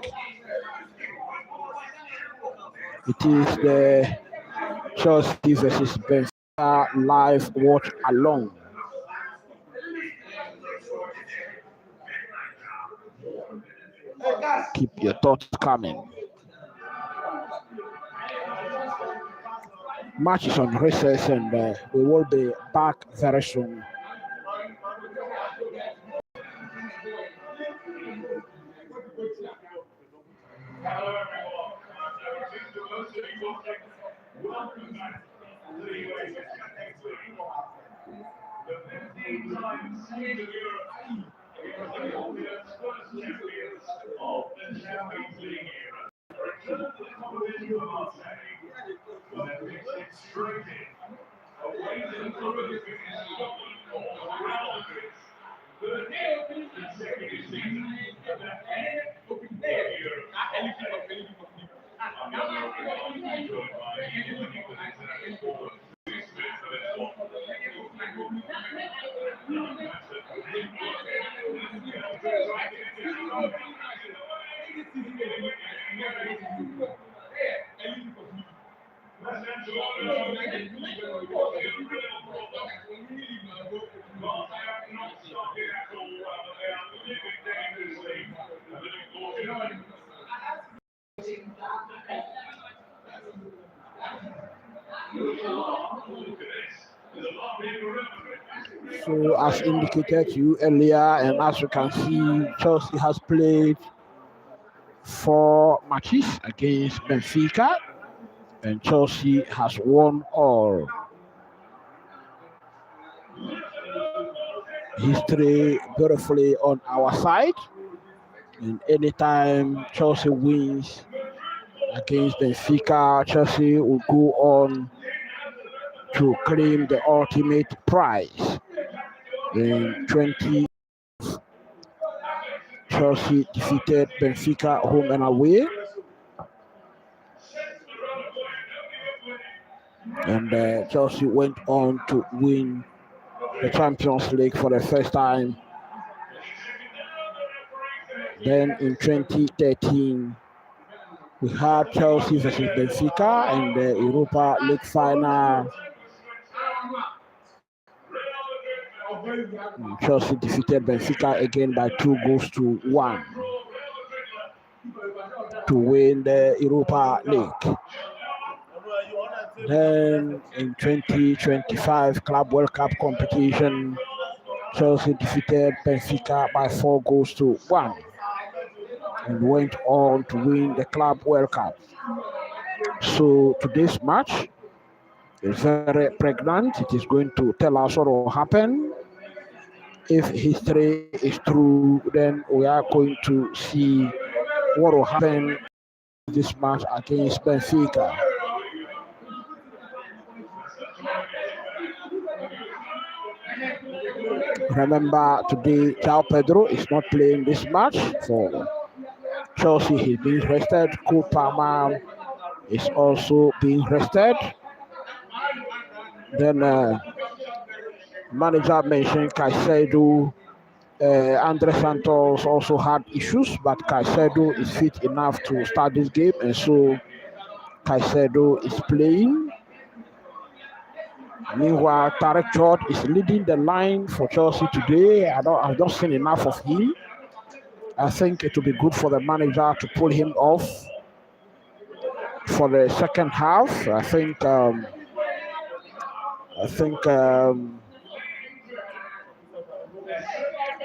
It is the Chelsea versus Benfica live watch along. Keep your thoughts coming. Match is on recess and we will be back very soon. Hello everyone. Welcome back to the UEFA Champions League. The 15 times Sweden Europe because the Europeans first champions of the Champions League era. Return to the competition of Marseille. When they mix it straight in. Away to the Olympics in Scotland or Real Madrid. The 10th consecutive season of the end of Europe. I'm not joined by England international forward Siebert for this one. So as indicated to you earlier, and as you can see, Chelsea has played 4 matches against Benfica, and Chelsea has won all. History beautifully on our side, and anytime Chelsea wins against Benfica, Chelsea will go on to claim the ultimate prize. In 20, Chelsea defeated Benfica home and away, and Chelsea went on to win the Champions League for the first time. Then in 2013, we had Chelsea versus Benfica in the Europa League final. Chelsea defeated Benfica again by 2-1 to win the Europa League. Then in 2025 Club World Cup competition, Chelsea defeated Benfica by 4-1 and went on to win the Club World Cup. So today's match is very pregnant. It is going to tell us what will happen. If history is true, then we are going to see what will happen in this match against Benfica. Remember, today João Pedro is not playing this match for Chelsea. He's being rested. Cole Palmer is also being rested. Then manager mentioned Caicedo. Andre Santos also had issues, but Caicedo is fit enough to start this game, and so Caicedo is playing. Meanwhile, Tarek George is leading the line for Chelsea today. I've not seen enough of him. I think it will be good for the manager to pull him off for the second half. I think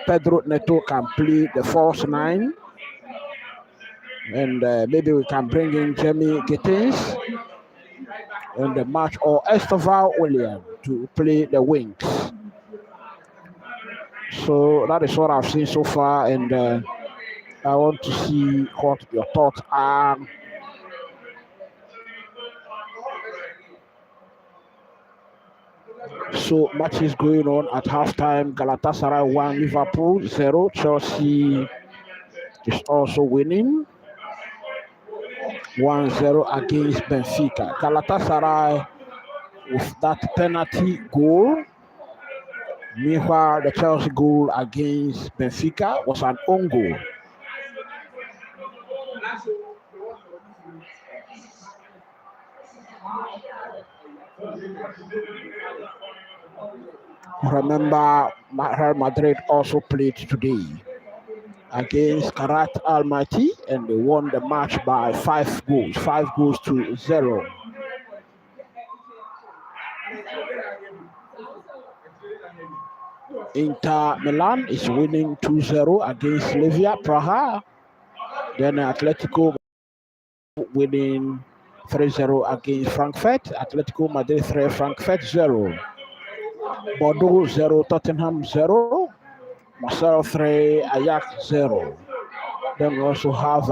Pedro Neto can play the false 9, and maybe we can bring in Jamie Gittins in the match, or Esteval William to play the wings. So that is what I've seen so far, and I want to see what your thoughts are. So matches going on at halftime. Galatasaray 1, Liverpool 0. Chelsea is also winning 1-0 against Benfica. Galatasaray with that penalty goal. Meanwhile, the Chelsea goal against Benfica was an own goal. Remember, Real Madrid also played today against Karat Almaty, and they won the match by 5 goals to 0. Inter Milan is winning 2-0 against Slavia Praha. Then Atletico winning 3-0 against Frankfurt. Atletico Madrid 3, Frankfurt 0. Bordeaux 0, Tottenham 0. Marseille 3, Ajax 0. Then we also have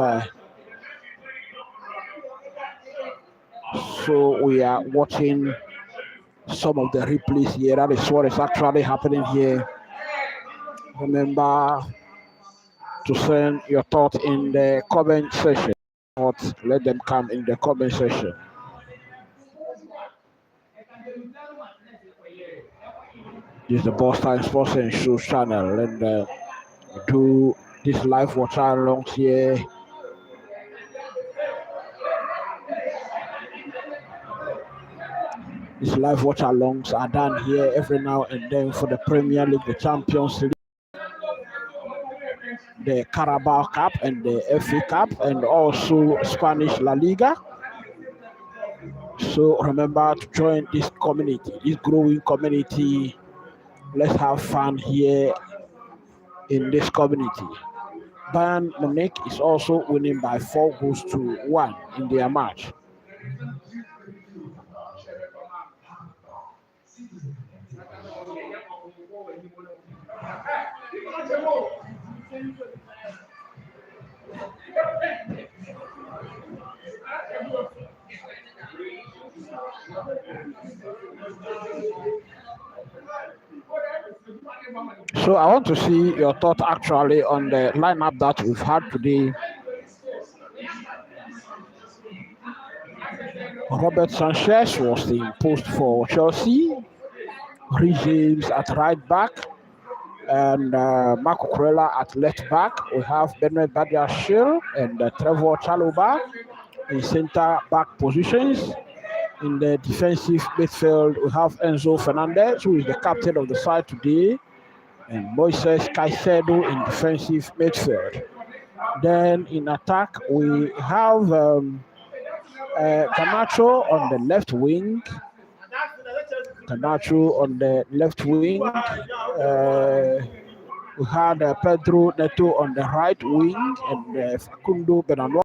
so we are watching some of the replays here. That is what is actually happening here. Remember to send your thoughts in the comment section. Let them come in the comment section. This is the Boss Time Sports and Shows channel, and we do this live watch alongs here. These live watch alongs are done here every now and then for the Premier League, the Champions League, the Carabao Cup, and the FA Cup, and also Spanish La Liga. So remember to join this community, this growing community. Let's have fun here in this community. Bayern Munich is also winning by 4-1 in their match. So I want to see your thought actually on the lineup that we've had today. Robert Sanchez was the post for Chelsea. Reece James at right back, and Marco Kurela at left back. We have Benoit Badiashile and Trevor Chalobah in center back positions. In the defensive midfield, we have Enzo Fernandez, who is the captain of the side today, and Moises Caicedo in defensive midfield. Then in attack, we have Camacho on the left wing. Camacho on the left wing. We had Pedro Neto on the right wing, and Facundo Benano,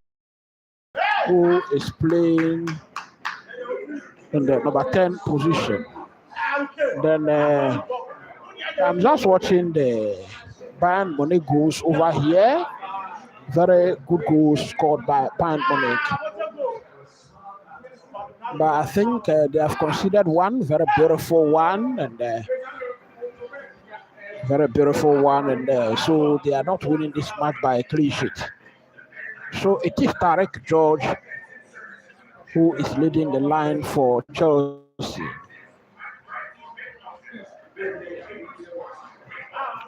who is playing in the number 10 position. Then I'm just watching the Bayern Munich goals over here. Very good goals scored by Bayern Munich. But I think they have considered one very beautiful one, and so they are not winning this match by a clean sheet. So it is Tarek George who is leading the line for Chelsea.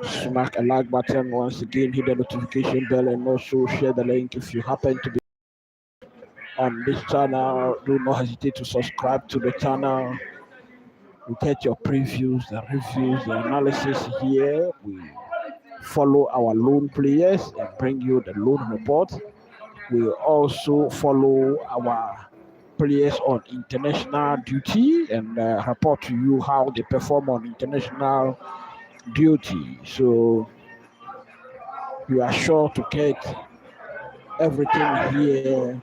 Smack a like button once again, hit the notification bell, and also share the link if you happen to be on this channel. Do not hesitate to subscribe to the channel. We get your previews, the reviews, the analysis here. We follow our loan players and bring you the loan report. We also follow our players on international duty and report to you how they perform on international duty. So you are sure to get everything here.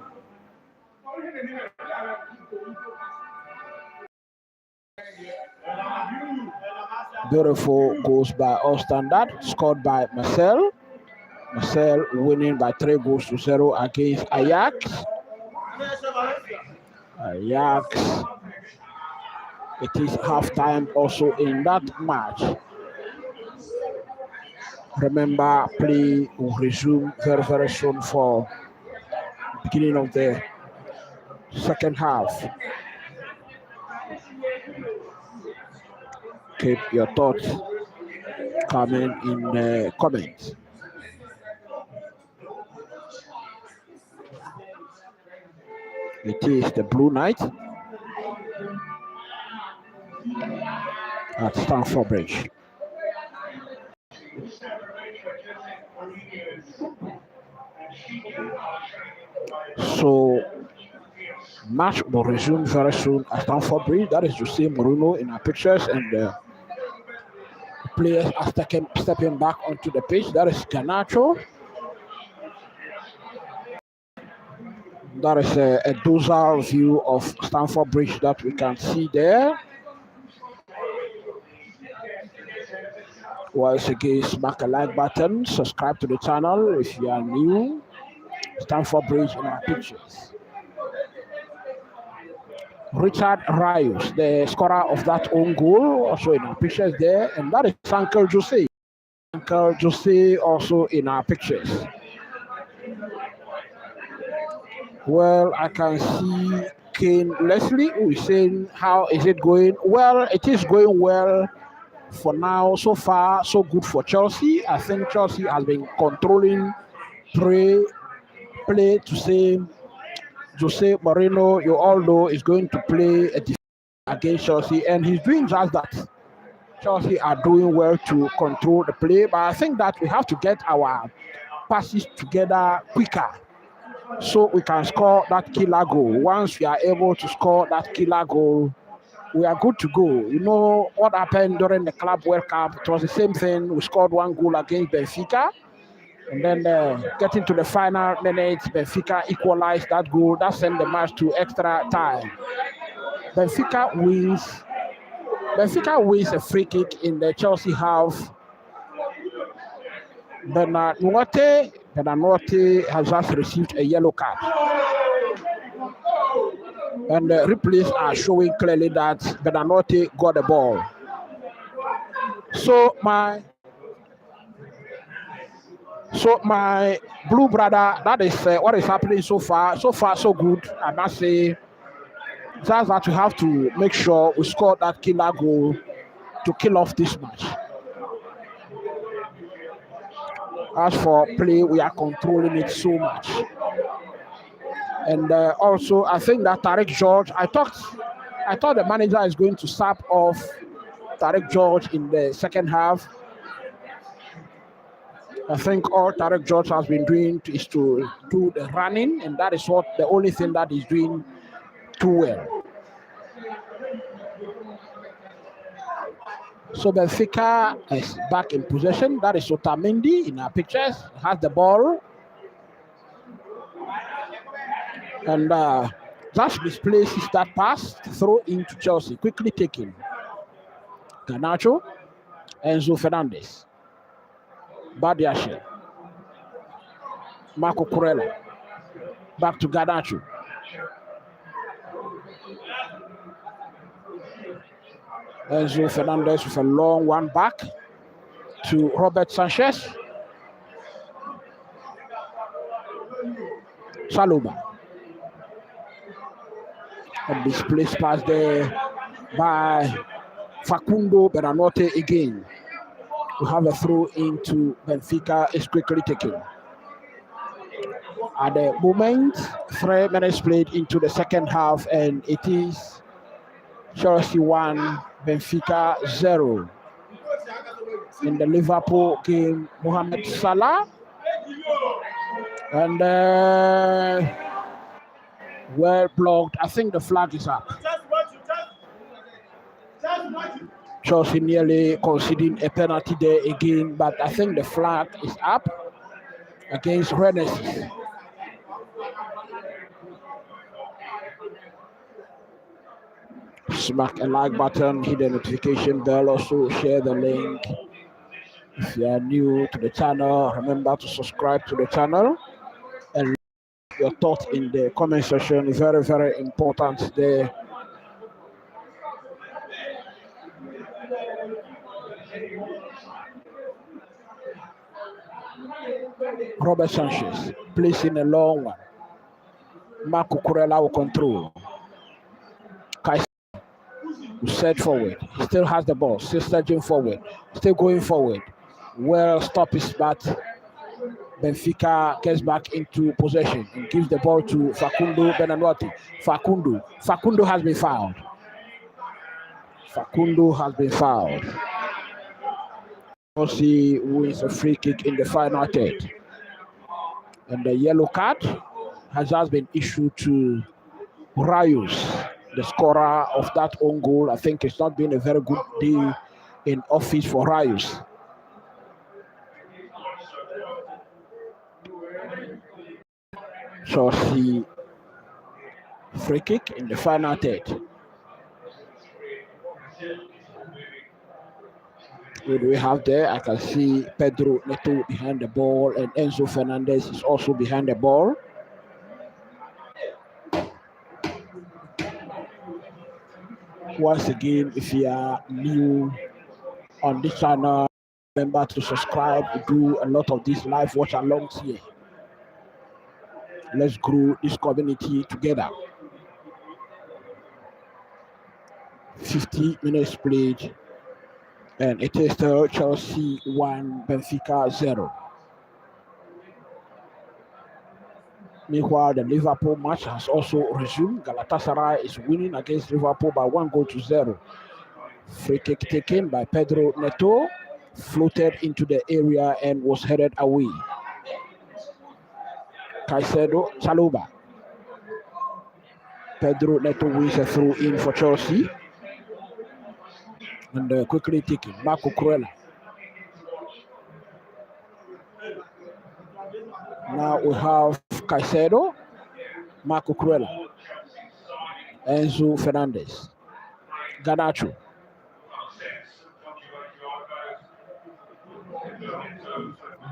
Beautiful goals by all standard, scored by Marcel. Marcel winning by 3-0 against Ajax. It is halftime also in that match. Remember, play will resume very, very soon for the beginning of the second half. Keep your thoughts coming in the comments. It is the Blue Knight at Stamford Bridge. So, match will resume very soon at Stamford Bridge. That is Jose Mourinho in our pictures, and the players are stepping back onto the pitch. That is Garnacho. That is a dorsal view of Stamford Bridge that we can see there. Once again, smack a like button, subscribe to the channel if you are new. Stamford Bridge in our pictures. Richard Rios, the scorer of that own goal, also in our pictures there, and that is Uncle Jose. Uncle Jose also in our pictures. Well, I can see Kane Leslie who is saying, how is it going? Well, it is going well for now. So far, so good for Chelsea. I think Chelsea has been controlling play to say Jose Mourinho, you all know, is going to play against Chelsea, and he's doing just that. Chelsea are doing well to control the play, but I think that we have to get our passes together quicker so we can score that killer goal. Once we are able to score that killer goal, we are good to go. You know what happened during the Club World Cup? It was the same thing. We scored one goal against Benfica, and then getting to the final minutes, Benfica equalized that goal. That sent the match to extra time. Benfica wins a free kick in the Chelsea half. Bernard has just received a yellow card. And the replays are showing clearly that Bernard got the ball. So my blue brother, that is what is happening so far. So far, so good. I must say, just that we have to make sure we score that killer goal to kill off this match. As for play, we are controlling it so much. And also, I think that Tarek George, I thought the manager is going to sap off Tarek George in the second half. I think all Tarek George has been doing is to do the running, and that is what the only thing that he's doing too well. So Benfica is back in possession. That is Otamendi in our pictures. Has the ball. And that misplaces that pass, throw into Chelsea. Quickly taken. Garnacho, Enzo Fernandez. Badiashile. Marco Corella. Back to Garnacho. Enzo Fernandez with a long one back to Robert Sanchez. Saliba. A displaced pass there by Facundo Beranote again. We have a throw into Benfica. Is quickly taken. At the moment, 3 minutes played into the second half, and it is Chelsea 1, Benfica 0. In the Liverpool game, Mohamed Salah. And well blocked. I think the flag is up. Chelsea nearly conceding a penalty there again, but I think the flag is up against Rennes. Smack a like button, hit the notification bell, also share the link. If you are new to the channel, remember to subscribe to the channel and leave your thoughts in the comment section. Very, very important there. Robert Sanchez placing a long one. Marco Corella will control. Kaiser will set forward. He still has the ball. Still surging forward. Still going forward. Well, stop his bat. Benfica gets back into possession and gives the ball to Facundo Benanotti. Facundo has been fouled. Facundo has been fouled. Chelsea wins a free kick in the final third. And the yellow card has just been issued to Rayos, the scorer of that own goal. I think it's not been a very good day in office for Rayos. Chelsea free kick in the final third. Who do we have there? I can see Pedro Neto behind the ball, and Enzo Fernandez is also behind the ball. Once again, if you are new on this channel, remember to subscribe. We do a lot of these live watch alongs here. Let's grow this community together. 50 minutes played, and it is still Chelsea 1, Benfica 0. Meanwhile, the Liverpool match has also resumed. Galatasaray is winning against Liverpool by 1-0. Free kick taken by Pedro Neto, floated into the area and was headed away. Caicedo, Saliba. Pedro Neto wins a throw in for Chelsea. And quickly taken, Marco Corella. Now we have Caicedo, Marco Corella, Enzo Fernandez, Garnacho.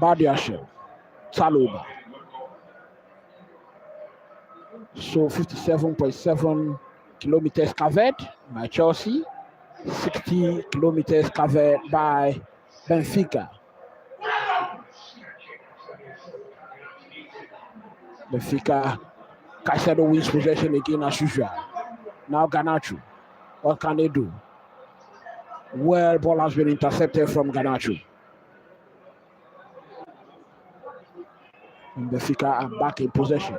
Badiashile, Saliba. So 57.7 kilometers covered by Chelsea, 60 kilometers covered by Benfica. Benfica, Caicedo wins possession again as usual. Now Garnacho, what can they do? Well, ball has been intercepted from Garnacho. And Benfica are back in possession.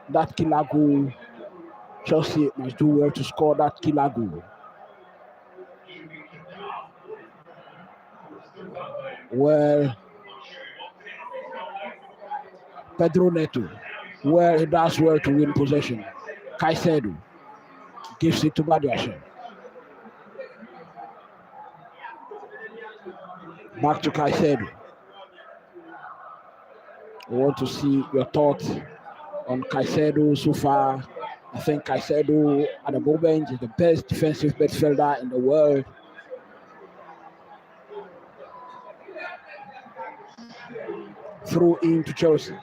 That killer goal, Chelsea must do well to score that killer goal. Well, Pedro Neto, where he does well to win possession. Caicedo gives it to Badiashile. Back to Caicedo. I want to see your thoughts on Caicedo so far. I think Caicedo at the moment is the best defensive midfielder in the world. Through into Chelsea.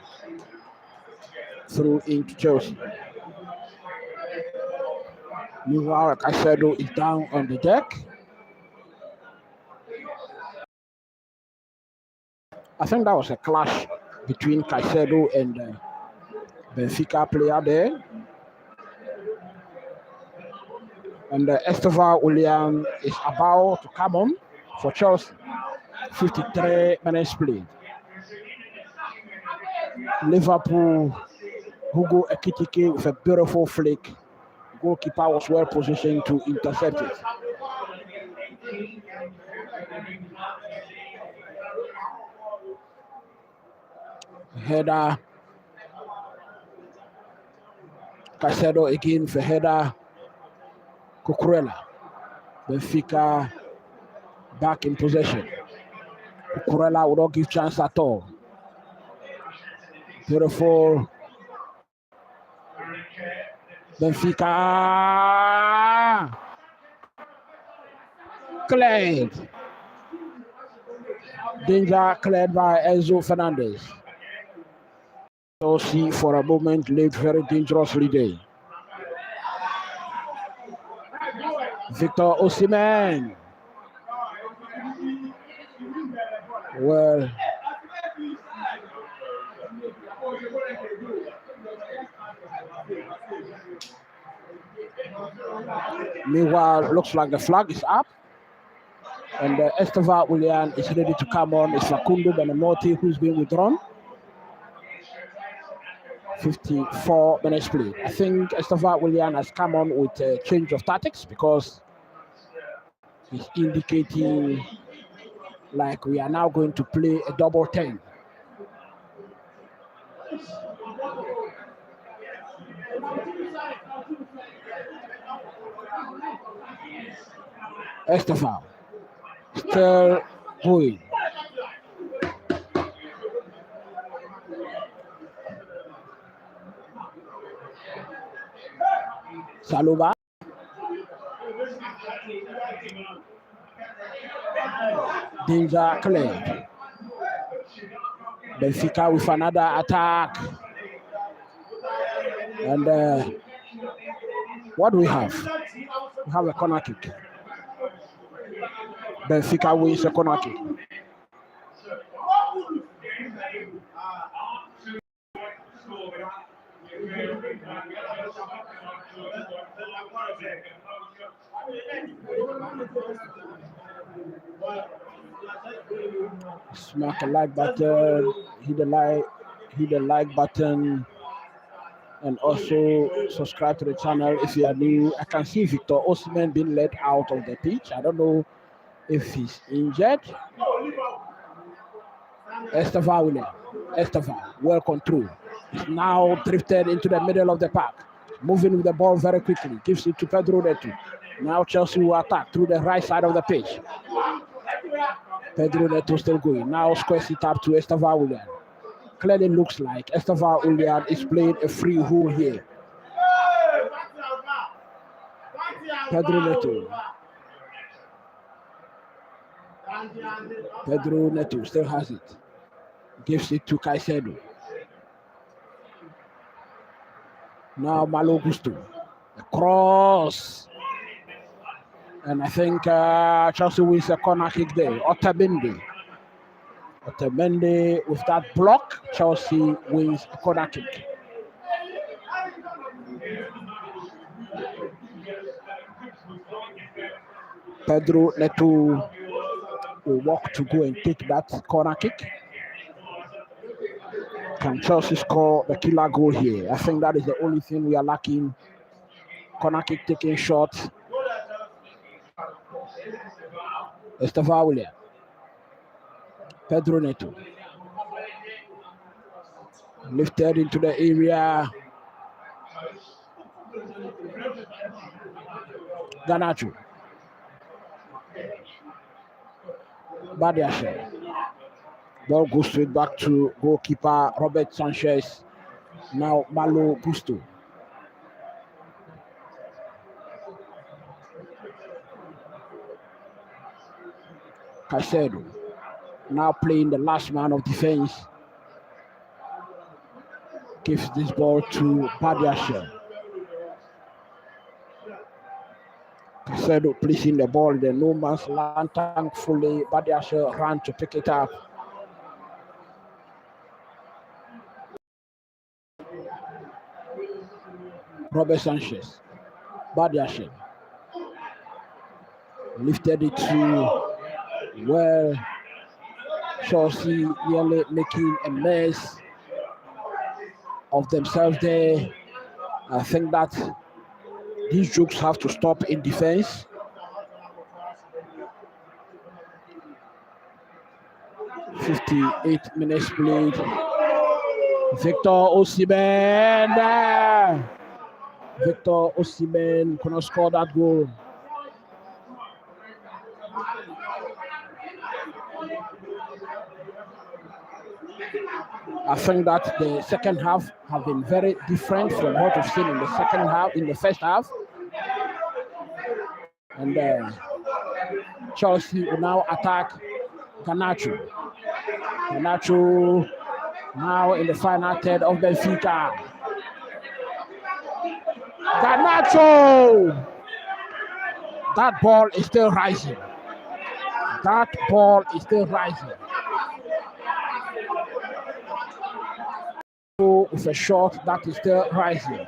Meanwhile, Caicedo is down on the deck. I think that was a clash between Caicedo and Benfica player there. And Estevan William is about to come on for Chelsea. 53 minutes played. Liverpool, Hugo Ekitike with a beautiful flick. Goalkeeper was well positioned to intercept it. Header. Caicedo again for header. Cucurella. Benfica back in possession. Cucurella would not give chance at all. Beautiful. Benfica cleared. Danger cleared by Enzo Fernandez. Chelsea for a moment lived very dangerously there. Victor Osimhen. Well, meanwhile, looks like the flag is up. And Estevan Willian is ready to come on. It's Facundo Benamotti who's been withdrawn. 54 minutes played. I think Estevan Willian has come on with a change of tactics because he's indicating like we are now going to play a double 10. Estevan still going. Saluba. Danger cleared. Benfica with another attack. And what do we have? We have a corner kick. Benfica wins a corner kick. Smack the like button, hit the like button, and also subscribe to the channel if you are new. I can see Victor Osimhen being led out of the pitch. I don't know if he's injured. Estevan William. Estevan, well controlled. He's now drifted into the middle of the park. Moving with the ball very quickly. Gives it to Pedro Neto. Now Chelsea will attack through the right side of the pitch. Pedro Neto still going. Now squares it up to Estevan William. Clearly looks like Estevan William is playing a free role here. Pedro Neto. Pedro Neto still has it. Gives it to Caicedo. Now Malo Gusto. A cross. And I think Chelsea wins a corner kick there. Otamendi with that block, Chelsea wins a corner kick. Pedro Neto will walk to go and take that corner kick. Can Chelsea score the killer goal here? I think that is the only thing we are lacking. Corner kick taking shot. Estevan William. Pedro Neto. Lifted into the area. Garnacho. Badiashile. Ball goes straight back to goalkeeper Robert Sanchez. Now Malo Gusto. Caicedo. Now playing the last man of defense. Gives this ball to Badiashile. Caicedo placing the ball in the no man's land. Thankfully, Badiashile ran to pick it up. Robert Sanchez. Badiashile. Lifted it to Chelsea nearly making a mess of themselves there. I think that these jokes have to stop in defense. "58 minutes played. Victor Osimhen. Victor Osimhen could not score that goal. I think that the second half have been very different from what we've seen in the first half. And Chelsea will now attack Garnacho. Garnacho now in the final third of Benfica. Garnacho! That ball is still rising. With a shot that is still rising.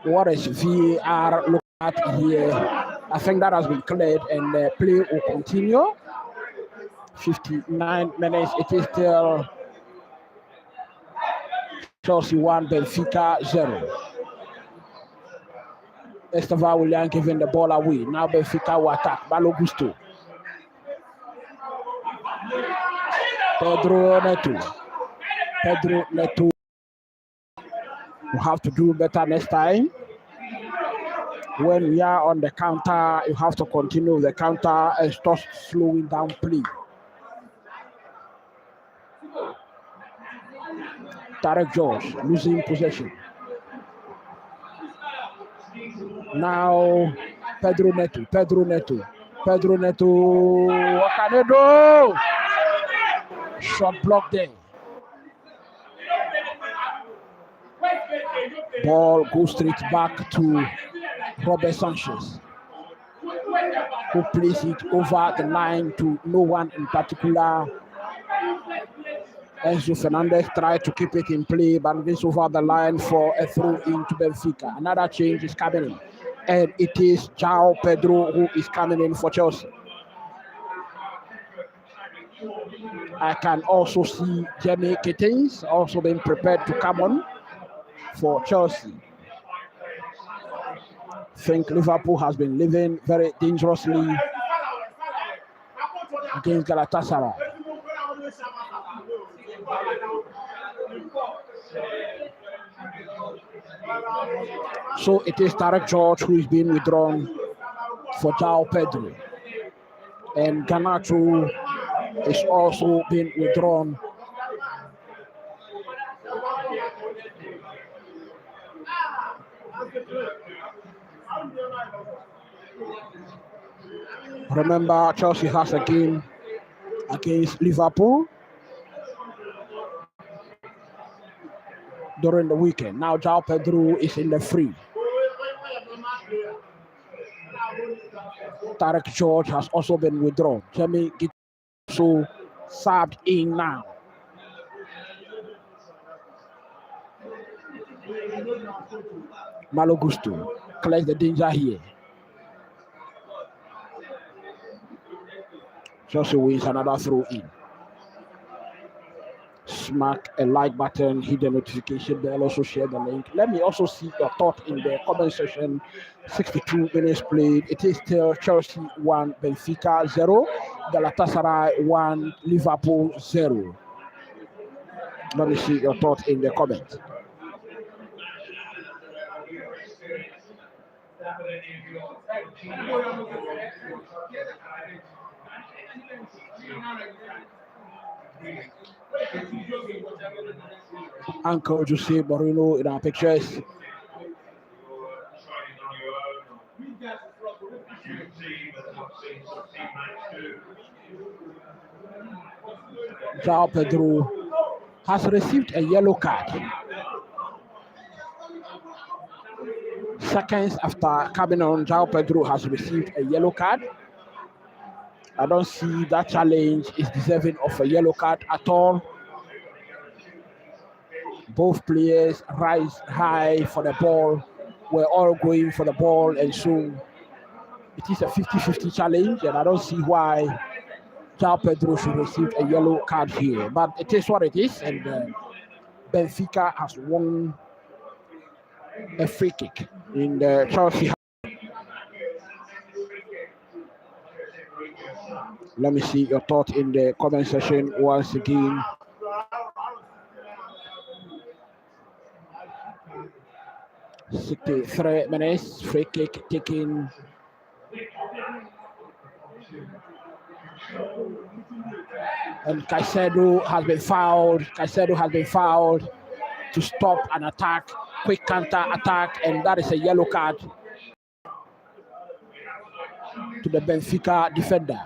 What is VAR looking at here? I think that has been cleared and the play will continue. 59 minutes. It is still Chelsea 1, Benfica 0. Estevan Willian giving the ball away. Now Benfica will attack. Malo Gusto. Pedro Neto. You have to do better next time. When we are on the counter, you have to continue the counter and stop slowing down play. Tarek George losing possession. Now Pedro Neto. What can they do? Shot block there. Ball goes straight back to Robert Sanchez, who plays it over the line to no one in particular. Enzo Fernandez tried to keep it in play, but it is over the line for a throw into Benfica. Another change is coming in, and it is João Pedro who is coming in for Chelsea. I can also see Jamie Kittens also being prepared to come on for Chelsea. I think Liverpool has been living very dangerously against Galatasaray. So it is Tarek George who is being withdrawn for João Pedro. And Garnacho is also being withdrawn. Remember, Chelsea has a game against Liverpool during the weekend. Now João Pedro is in the free. Tarek George has also been withdrawn. Jamie so subbed in now. Malo Gusto clears the danger here. Chelsea wins another throw in. smack a like button, hit the notification bell, also share the link. Let me also see your thought in the comment section. 62 minutes played. It is still Chelsea 1, Benfica 0, Galatasaray 1, Liverpool 0. Let me see your thought in the comment. Uncle Jose Moreno in our pictures. João Pedro has received a yellow card. Seconds after coming on, João Pedro has received a yellow card. I don't see that challenge is deserving of a yellow card at all. Both players rise high for the ball. We're all going for the ball, and so it is a 50-50 challenge, and I don't see why João Pedro should receive a yellow card here. But it is what it is, and Benfica has won a free kick in the Chelsea. Let me see your thought in the comment section once again. "63 minutes, free kick taken. And Caicedo has been fouled. Caicedo has been fouled to stop an attack, quick counter attack, and that is a yellow card to the Benfica defender.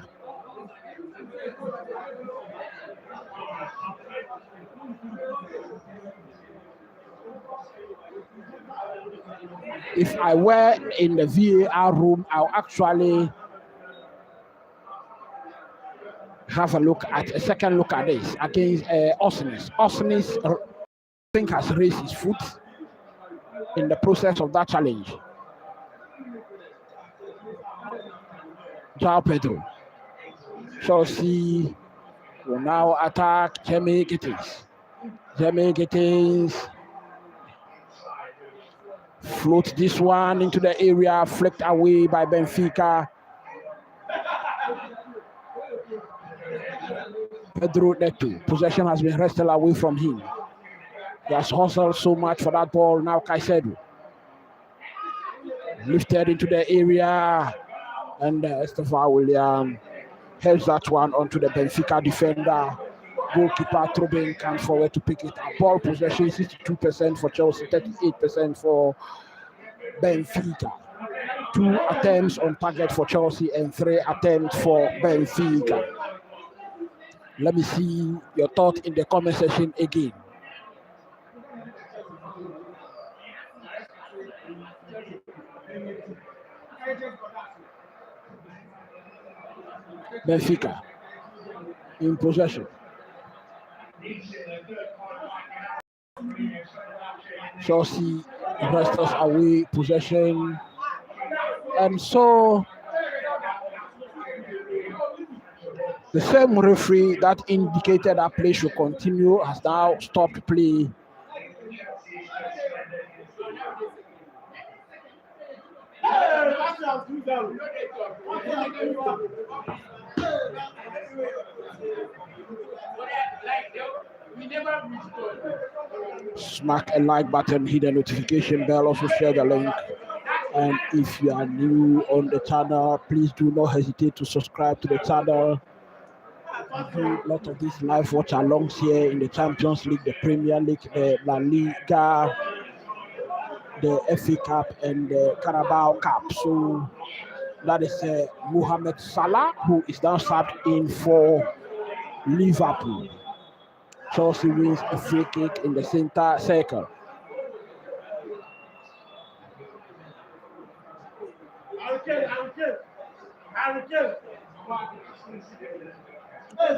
If I were in the VAR room, I'll actually have a second look at this against Osnis. Osnis, I think, has raised his foot in the process of that challenge. João Pedro. Chelsea will now attack Jamie Gittins. Jamie Gittins floats this one into the area, flicked away by Benfica. Pedro Neto. Possession has been wrestled away from him. He has hustled so much for that ball. Now Caicedo. Lifted into the area. And Estefan William heads that one onto the Benfica defender. Goalkeeper Trubin comes forward to pick it up. Ball possession 62% for Chelsea, 38% for Benfica. 2 attempts on target for Chelsea and 3 attempts for Benfica. Let me see your thought in the comment section again. Benfica in possession. Chelsea wrestles away possession, and so the same referee that indicated that play should continue has now stopped play. Smack a like button, hit the notification bell, also share the link. And if you are new on the channel, please do not hesitate to subscribe to the channel. We do a lot of these live watch alongs here in the Champions League, the Premier League, the La Liga, the FA Cup, and the Carabao Cup. So that is Mohamed Salah, who is now subbed in for Liverpool. Chelsea wins a free kick in the center circle.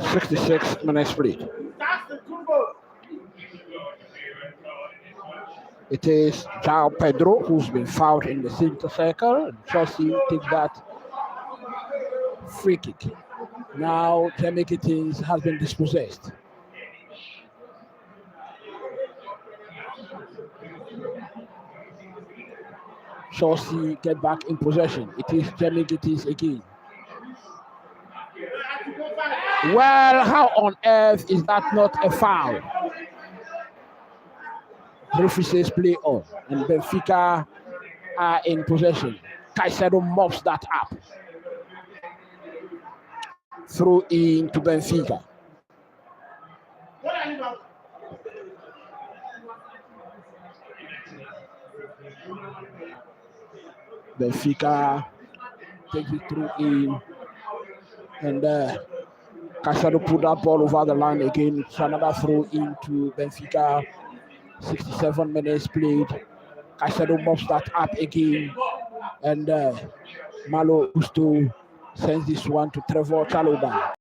"66 minutes played. It is João Pedro who's been fouled in the center circle. Chelsea takes that free kick. Now Jamie Gittins has been dispossessed. Chelsea get back in possession. It is Dingert again. Well, how on earth is that not a foul? Referee says play on, and Benfica are in possession. Caicedo mops that up. Through in to Benfica. Benfica takes it through in, and Caicedo put that ball over the line again. It's another throw into Benfica. 67 minutes played. Caicedo mops that up again, and Malo Gusto sends this one to Trevor Chalobah.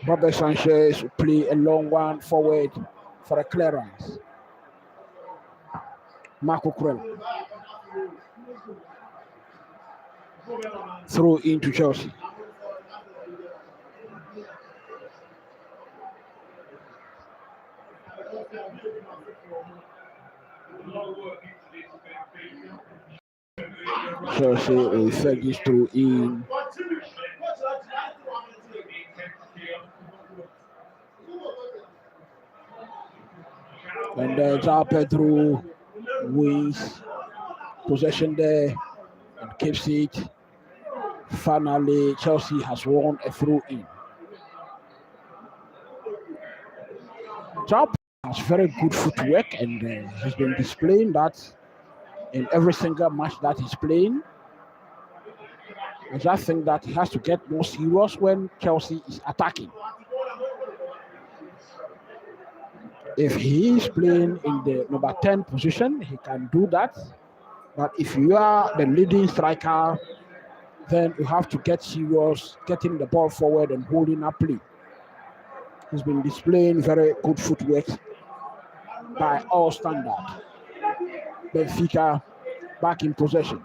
Robert Sanchez will play a long one forward for a clearance. Marco Krell. Throw into Chelsea. Chelsea will set this through in. And João Pedro wins possession there and keeps it. Finally, Chelsea has won a throw-in. João has very good footwork, and he's been displaying that in every single match that he's playing. I just think that he has to get more serious when Chelsea is attacking. If he is playing in the number 10 position, he can do that. But if you are the leading striker, then you have to get serious, getting the ball forward and holding up play. He's been displaying very good footwork by all standards. Benfica back in possession.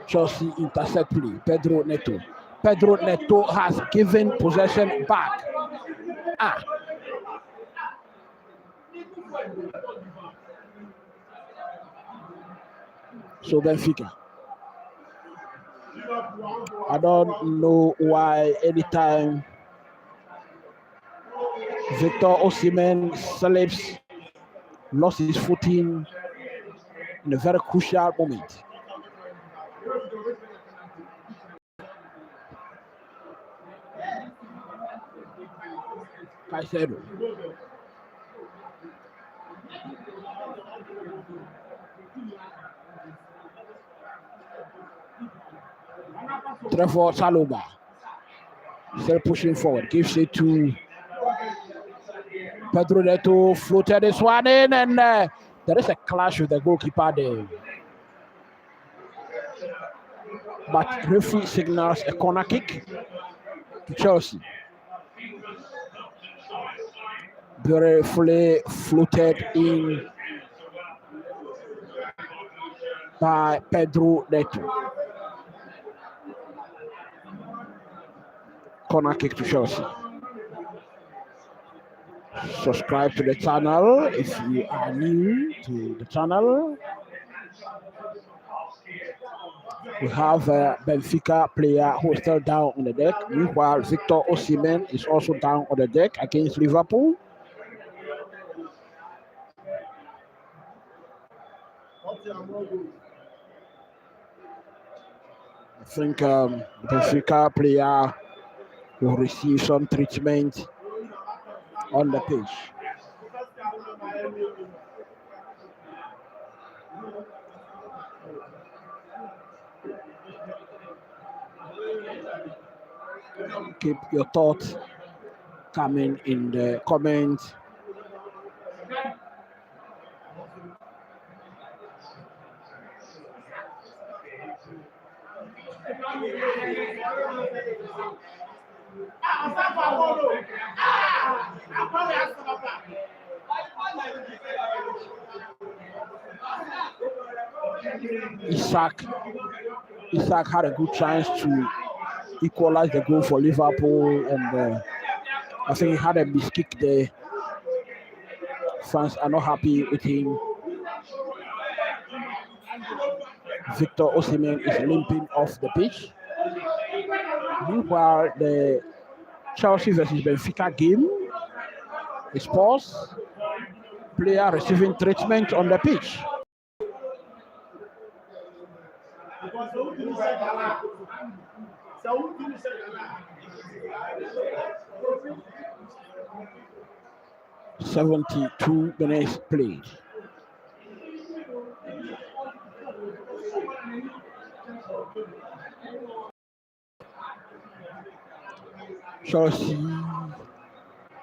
Chelsea intercept play. Pedro Neto. Pedro Neto has given possession back. So Benfica. I don't know why anytime Victor Osimhen slips, lost his footing in a very crucial moment. Caicedo. Trevor Chalobah still pushing forward, gives it to Pedro Neto, floated this one in, and there is a clash with the goalkeeper there. But referee signals a corner kick to Chelsea. Beautifully floated in by Pedro Neto. Corner kick to Chelsea. Subscribe to the channel if you are new to the channel. We have a Benfica player who is still down on the deck. Meanwhile, Victor Osimhen is also down on the deck against Liverpool. I think the Benfica player will receive some treatment on the pitch. Keep your thoughts coming in the comments. Isaac had a good chance to equalize the goal for Liverpool, and I think he had a miskick there. Fans are not happy with him. Victor Osimhen is limping off the pitch. Meanwhile, the Chelsea versus Benfica game is paused. Player receiving treatment on the pitch. "72 minutes played. Chelsea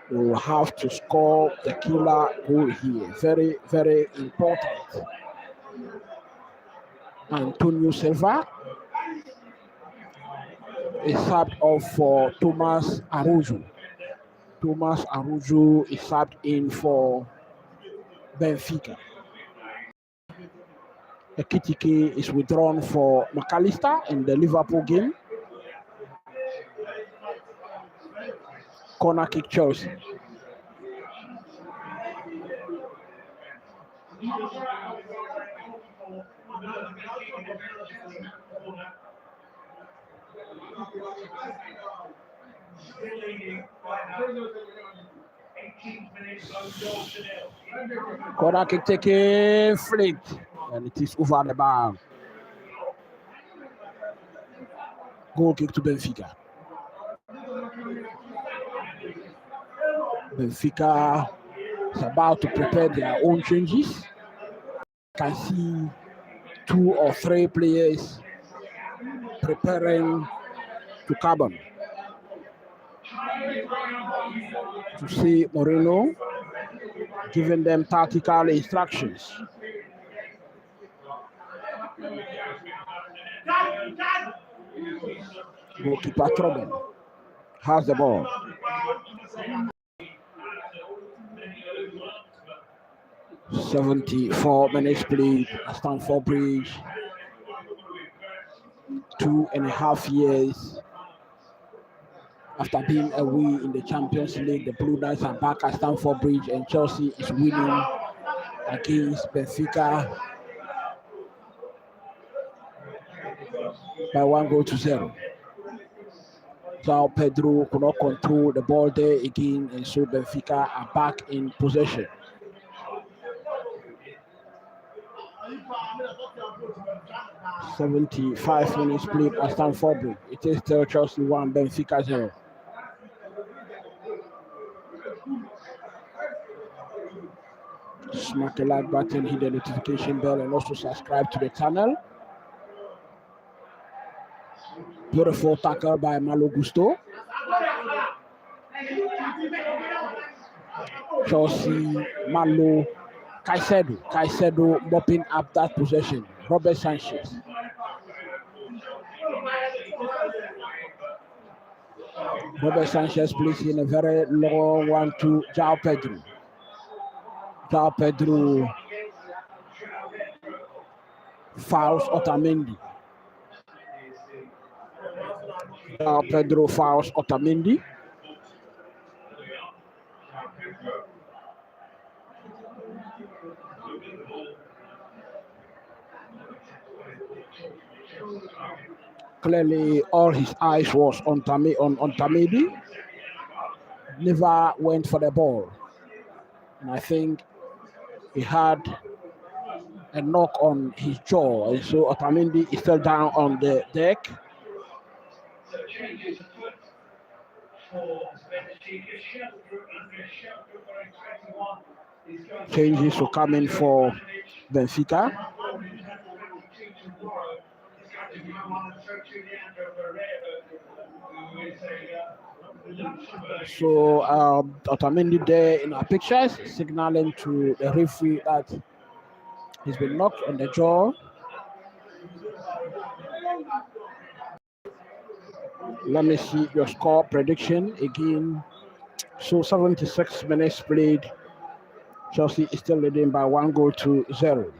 will have to score the killer goal here. Very, very important. Antonio Silva is subbed off for Tomasz Araújo. Tomasz Araújo is subbed in for Benfica. Ekitike is withdrawn for McAllister in the Liverpool game. Corner kick Chelsea. Corner kick taken, flicked, and it is over the bar. Goal kick to Benfica. Benfica is about to prepare their own changes. You can see 2 or 3 players preparing to carbon. To see Moreno giving them tactical instructions. Goalkeeper Trobben has the ball. "74 minutes played at Stamford Bridge. 2.5 years after being away in the Champions League, the Blue Knights are back at Stamford Bridge, and Chelsea is winning against Benfica by 1-0. João Pedro could not control the ball there again, and so Benfica are back in possession. "75 minutes played at Stamford Bridge. It is still Chelsea 1, Benfica 0. Smack the like button, hit the notification bell, and also subscribe to the channel. Beautiful tackle by Malo Gusto. Chelsea, Malo, Caicedo mopping up that possession. Robert Sanchez. Robert Sanchez plays in a very long one to João Pedro. João Pedro fouls Otamendi. João Pedro fouls Otamendi. Clearly, all his eyes was on Otamendi. Never went for the ball. And I think he had a knock on his jaw, and so Otamendi is still down on the deck. Changes will come in for Benfica. So Otamendi there in our pictures, signaling to the referee that he's been knocked on the jaw. Let me see your score prediction again. So 76 minutes played. Chelsea is still leading by 1-0.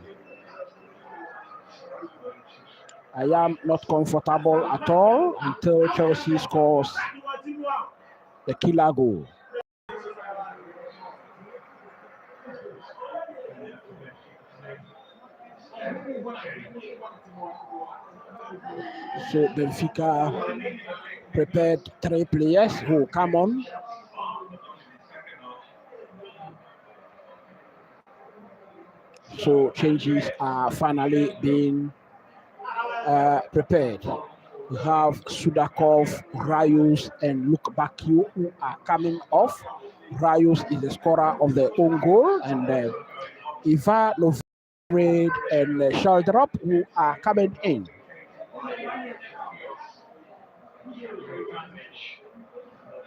I am not comfortable at all until Chelsea scores the killer goal. So Benfica prepared 3 players who come on. So changes are finally being prepared. We have Sudakov, Rayus, and Lukbakiu who are coming off. Rayus is the scorer of the own goal, and Ivanovic and Sheldrop who are coming in.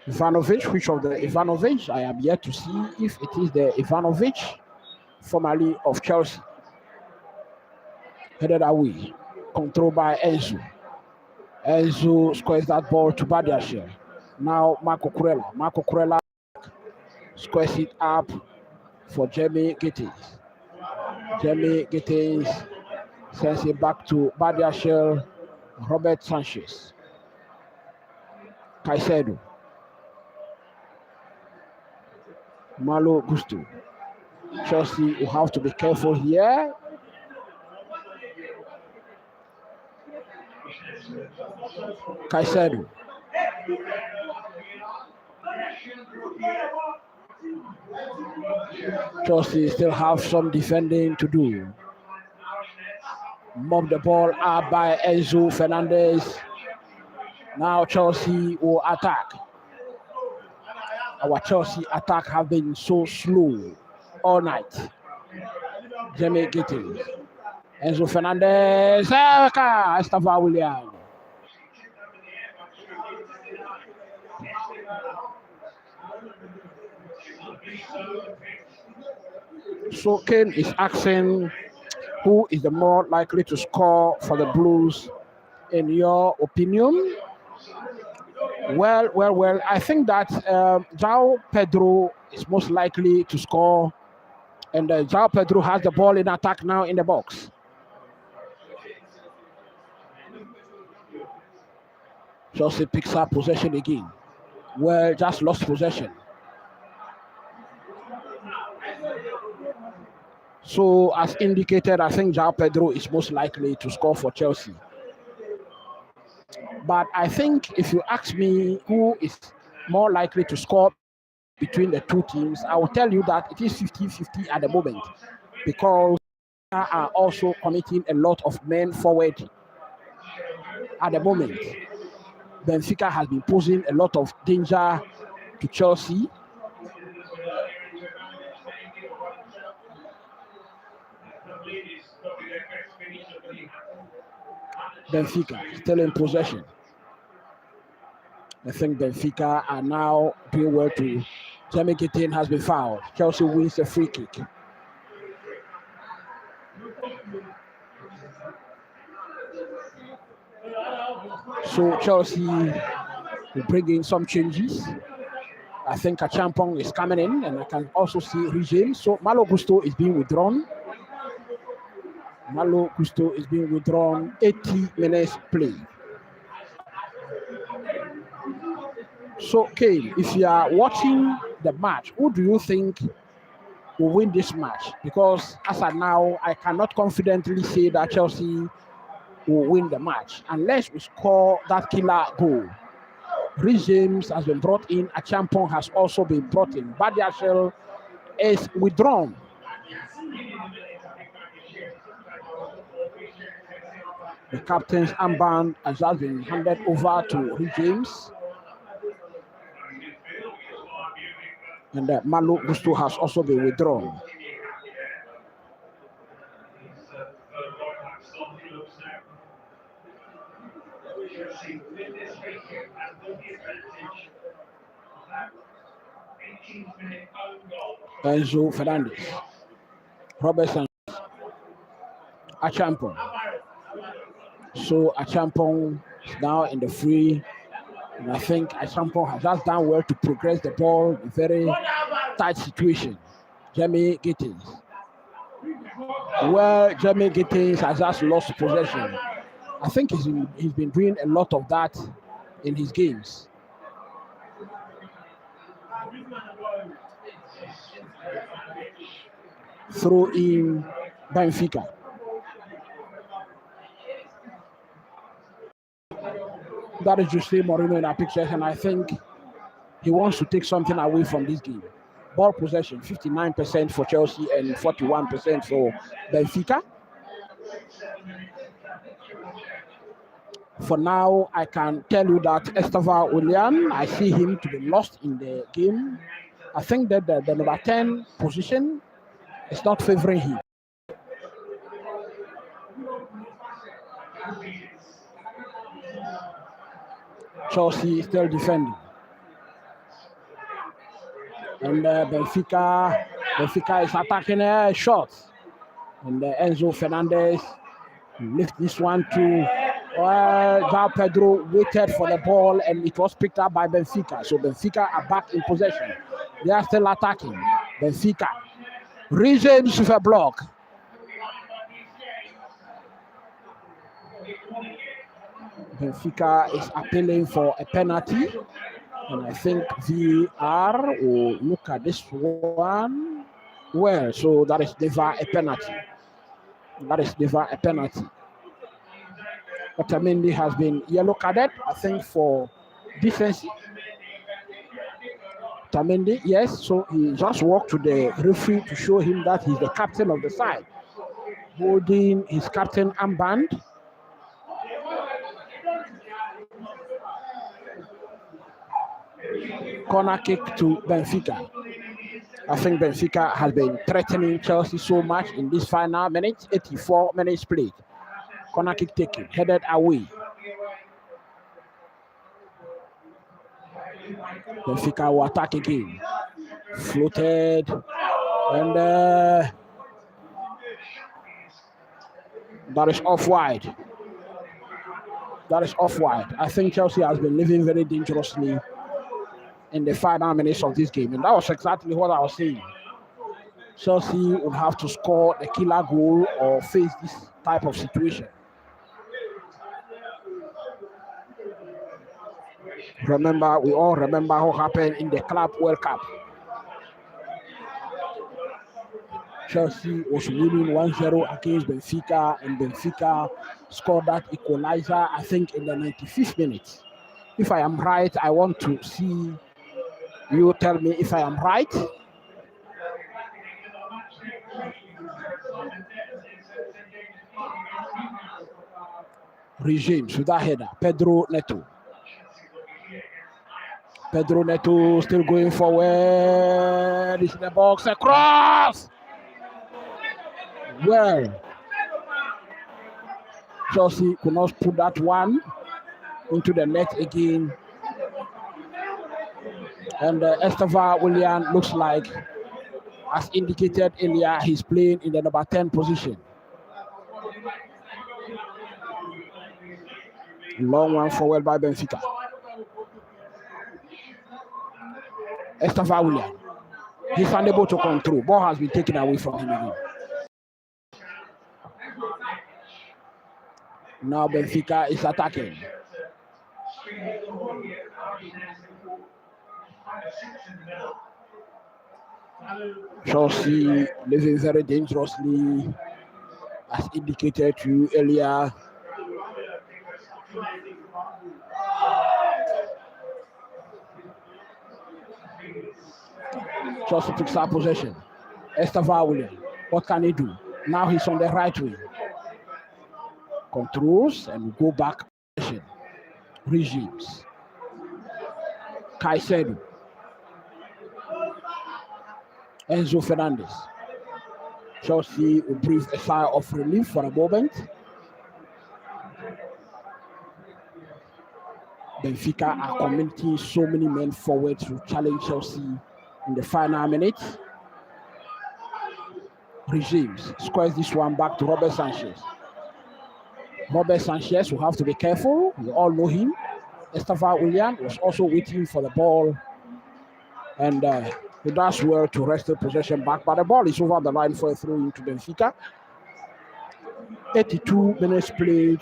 Ivanovic, which of the Ivanovic? I am yet to see if it is the Ivanovic, formerly of Chelsea. Headed away, controlled by Enzo. Enzo squares that ball to Badiashile. Now Marco Kurela. Marco Kurela squares it up for Jamie Gittins. Jamie Gittins sends it back to Badiashile. Robert Sanchez. Caicedo. Malo Gusto. Chelsea will have to be careful here. Caicedo. Chelsea still have some defending to do. Mob the ball up by Enzo Fernandez. Now Chelsea will attack. Our Chelsea attack have been so slow all night. Jamie Gittins. Enzo Fernandez. Estava William. So Kane is asking who is the more likely to score for the Blues in your opinion? Well, I think that João Pedro is most likely to score, and João Pedro has the ball in attack now in the box. Chelsea picks up possession again. Well, just lost possession. So, as indicated, I think João Pedro is most likely to score for Chelsea. But I think if you ask me who is more likely to score between the two teams, I will tell you that it is 50-50 at the moment, because they are also committing a lot of men forward at the moment. Benfica has been posing a lot of danger to Chelsea. Benfica still in possession. I think Benfica are now doing well to. Jamie Gittins has been fouled. Chelsea wins a free kick. So Chelsea will bring in some changes. I think Achampong is coming in, and I can also see Regime. So Malo Gusto is being withdrawn. Malo Gusto is being withdrawn. 80 minutes play. So, Kane, if you are watching the match, who do you think will win this match? Because as of now, I cannot confidently say that Chelsea will win the match unless we score that killer goal. Rhys James has been brought in. Achampong has also been brought in. Badiashile is withdrawn. The captain's armband has just been handed over to Rhys James. And Malo Gusto has also been withdrawn. Enzo Fernandez, Robertson, Achampong. So Achampong is now in the free, and I think Achampong has just done well to progress the ball in a very tight situation. Jamie Gittins. Well, Jamie Gittins has just lost possession. I think he's been doing a lot of that in his games. Throw in Benfica. That is Jose Mourinho in our pictures, and I think he wants to take something away from this game. Ball possession, 59% for Chelsea and 41% for Benfica. For now, I can tell you that Esteva Willian, I see him to be lost in the game. I think that the number 10 position is not favoring him. Chelsea still defending. And Benfica is attacking shots. And Enzo Fernandez lift this one to João Pedro waited for the ball and it was picked up by Benfica. So Benfica are back in possession. They are still attacking. Benfica resumes with a block. Benfica is appealing for a penalty. And I think VAR will look at this one. Well, so that is never a penalty. That is never a penalty. Otamendi has been yellow carded, I think, for decency. Otamendi, yes, so he just walked to the referee to show him that he's the captain of the side, holding his captain armband. Corner kick to Benfica. I think Benfica has been threatening Chelsea so much in this final minute, 84 minutes played. Corner kick taken, headed away. Benfica will attack again. Floated. And that is off wide. That is off wide. I think Chelsea has been living very dangerously in the final minutes of this game. And that was exactly what I was saying. Chelsea would have to score the killer goal or face this type of situation. Remember, we all remember what happened in the Club World Cup. Chelsea was winning 1-0 against Benfica, and Benfica scored that equalizer, I think, in the 95th minute. If I am right, I want to see you tell me if I am right. Regimes with that header, Pedro Neto. Pedro Neto still going forward. It's in the box, across. Well, Chelsea could not put that one into the net again. And Esteva Willian looks like, as indicated earlier, he's playing in the number 10 position. Long one forward by Benfica. Esteva Willian. He's unable to control. Ball has been taken away from him again. Now Benfica is attacking. Chelsea living very dangerously, as indicated to you earlier. Chelsea picks up possession. Esteva Willian. What can he do? Now he's on the right wing. Controls and go back. Regimes. Caicedo. Enzo Fernandez. Chelsea will breathe a sigh of relief for a moment. Benfica are committing so many men forward to challenge Chelsea in the final minute. Regimes squares this one back to Robert Sanchez. Robert Sanchez will have to be careful. We all know him. Esteva Willian was also waiting for the ball. And he does well to wrest the possession back. But the ball is over the line for a throw into Benfica. 82 minutes played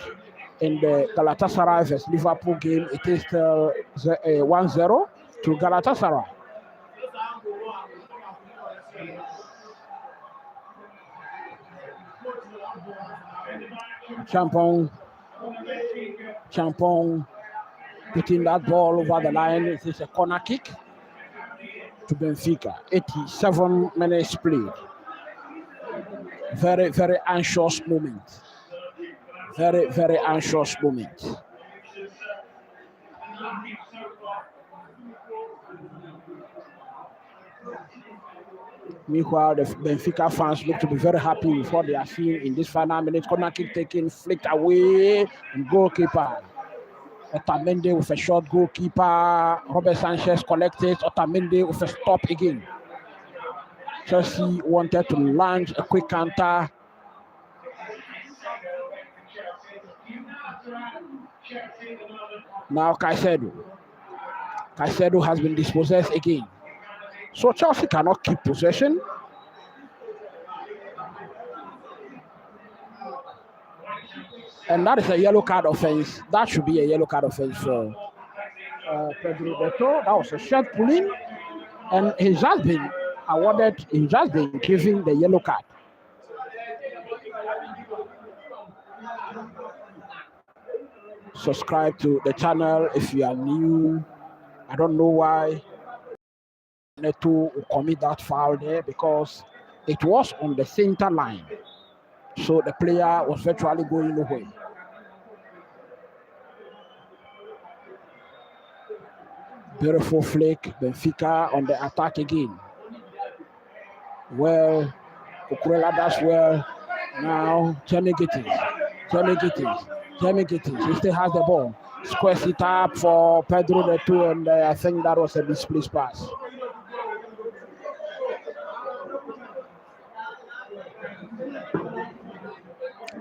in the Galatasaray vs Liverpool game. It is still 1-0 to Galatasaray. Champon putting that ball over the line. It is a corner kick to Benfica. 87 minutes played. Very, very anxious moment. Very, very anxious moment. Meanwhile, the Benfica fans look to be very happy with what they are seeing in this final minute. Corner kick taken, flicked away, and goalkeeper. Otamendi with a short goalkeeper. Robert Sanchez collected. Otamendi with a stop again. Chelsea wanted to launch a quick counter. Now Caicedo has been dispossessed again. So Chelsea cannot keep possession. And that is a yellow card offense. That should be a yellow card offense for Pedro Neto. That was a shirt pulling. And he's just been awarded, he's just been given the yellow card. Subscribe to the channel if you are new. I don't know why Neto will commit that foul there, because it was on the center line. So the player was virtually going away. Beautiful flick. Benfica on the attack again. Well, Cucurella does well. Now, Jamie Gittins. He still has the ball. Squares it up for Pedro Neto, and I think that was a misplaced pass.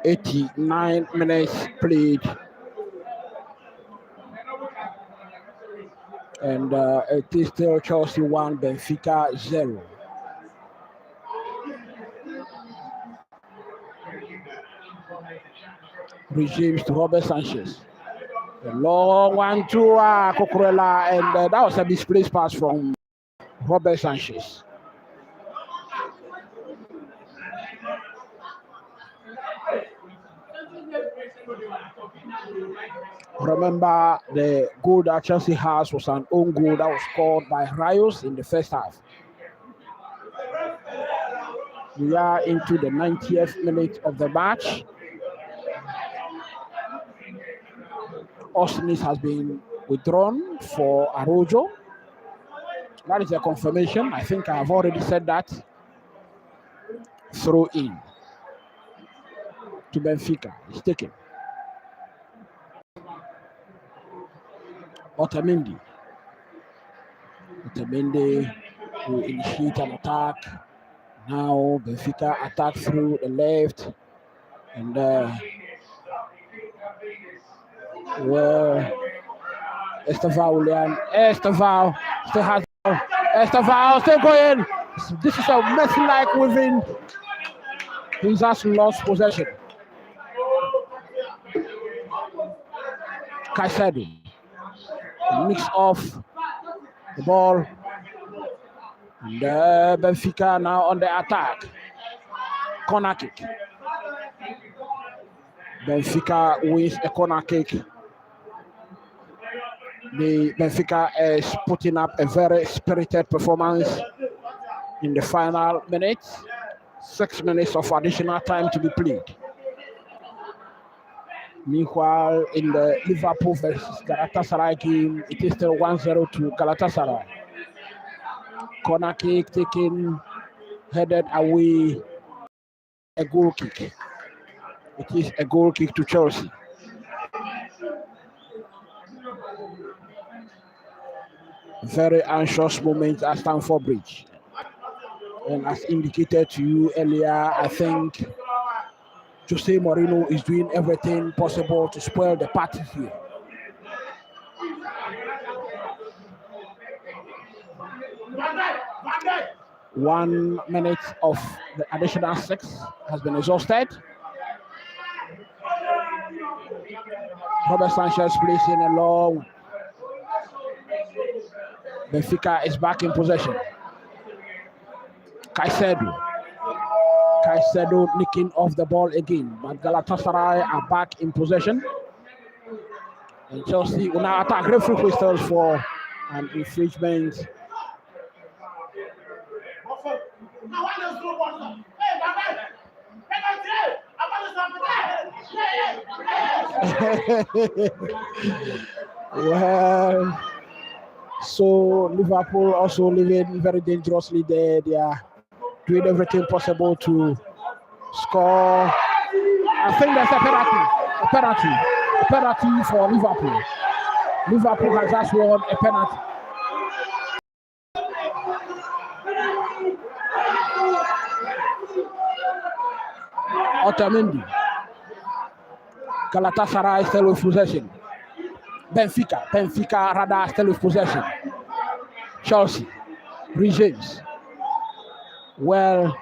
"89 minutes played, and it is still Chelsea 1, Benfica 0. Regimes to Robert Sanchez. A long one to Cucurella, and that was a misplaced pass from Robert Sanchez. Remember, the goal that Chelsea has was an own goal that was scored by Rios in the first half. We are into the 90th minute of the match. Osnis has been withdrawn for Araujo. That is a confirmation. I think I have already said that. Throw in to Benfica. It's taken. Otamendi will initiate an attack. Now Benfica attack through the left, and Estevao still has Estevao still going. This is a Messi-like within. He's just lost possession. Caicedo mix off the ball, and Benfica now on the attack. Corner kick. Benfica wins a corner kick. The Benfica is putting up a very spirited performance in the final minutes. 6 minutes of additional time to be played. Meanwhile, in the Liverpool versus Galatasaray game, it is still 1-0 to Galatasaray. Corner kick taken, headed away, a goal kick. It is a goal kick to Chelsea. Very anxious moment at Stamford Bridge. And as indicated to you earlier, I think Jose Mourinho is doing everything possible to spoil the party here. One minute of the additional 6 has been exhausted. Robert Sanchez plays in a long. Benfica is back in possession. Caicedo nicking off the ball again, but Galatasaray are back in possession. And Chelsea will now attack. Referee whistles for an infringement. Well, so Liverpool also living very dangerously there. They are doing everything possible to score. I think there's a penalty for Liverpool. Liverpool has just won a penalty. Otamendi. Galatasaray still with possession. Benfica rather still with possession. Chelsea. Regimes. Well,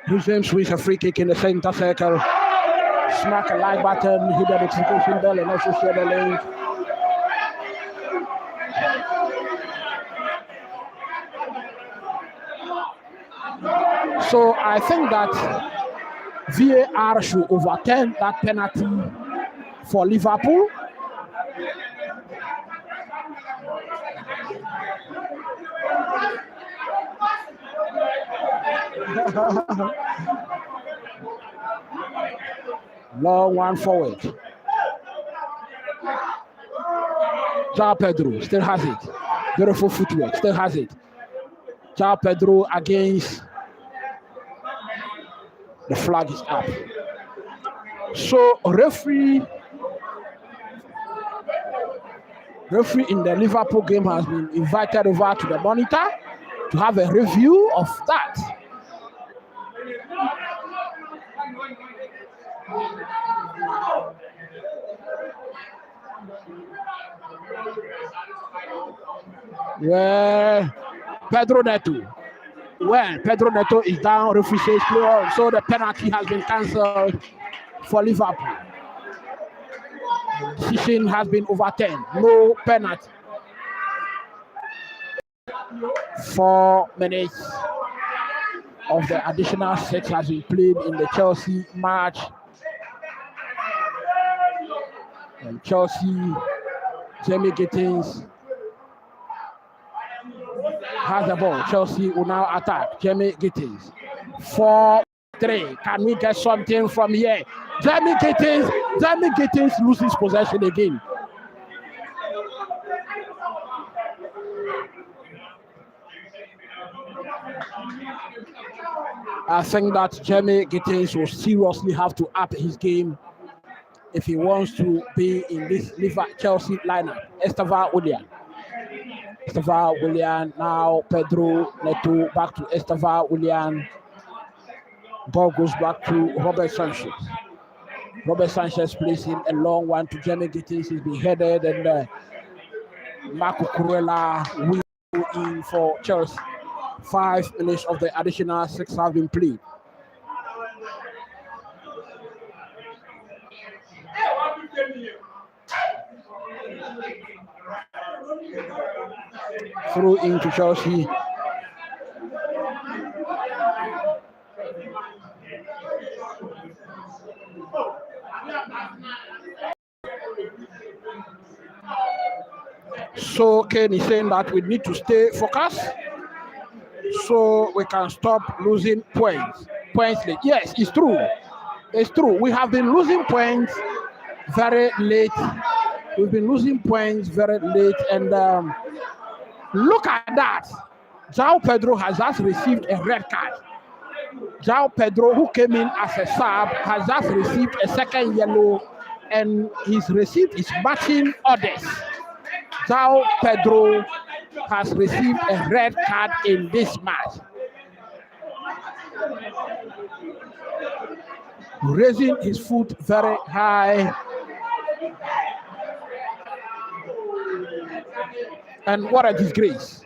Regimes with a free kick in the center circle. Smack a like button, hit the notification bell, and also share the link. So I think that VAR should overturn that penalty for Liverpool. Long one forward. João Pedro still has it. Beautiful footwork, still has it. João Pedro against. The flag is up. So referee in the Liverpool game has been invited over to the monitor to have a review of that. Well, Pedro Neto is down, referee says play on, so the penalty has been cancelled for Liverpool. Decision has been overturned, no penalty. 4 minutes of the additional 6 has been played in the Chelsea match. And Chelsea, Jamie Gittins has the ball. Chelsea will now attack. Jamie Gittins. 4-3. Can we get something from here? Jamie Gittins loses possession again. I think that Jamie Gittins will seriously have to up his game if he wants to be in this Chelsea lineup. Estevao Willian, now Pedro Neto, back to Estevao Willian. Ball goes back to Robert Sanchez. Robert Sanchez placing a long one to Jamie Gittins. He's been headed, and Marco Kurela will in for Chelsea. 5 minutes of the additional 6 have been played. Through into Chelsea. So Ken is saying that we need to stay focused so we can stop losing points. Yes, it's true. It's true. We have been losing points very late. We've been losing points very late, and look at that. João Pedro has just received a red card. João Pedro, who came in as a sub, has just received a second yellow, and he's received his matching orders. João Pedro has received a red card in this match. Raising his foot very high. And what a disgrace.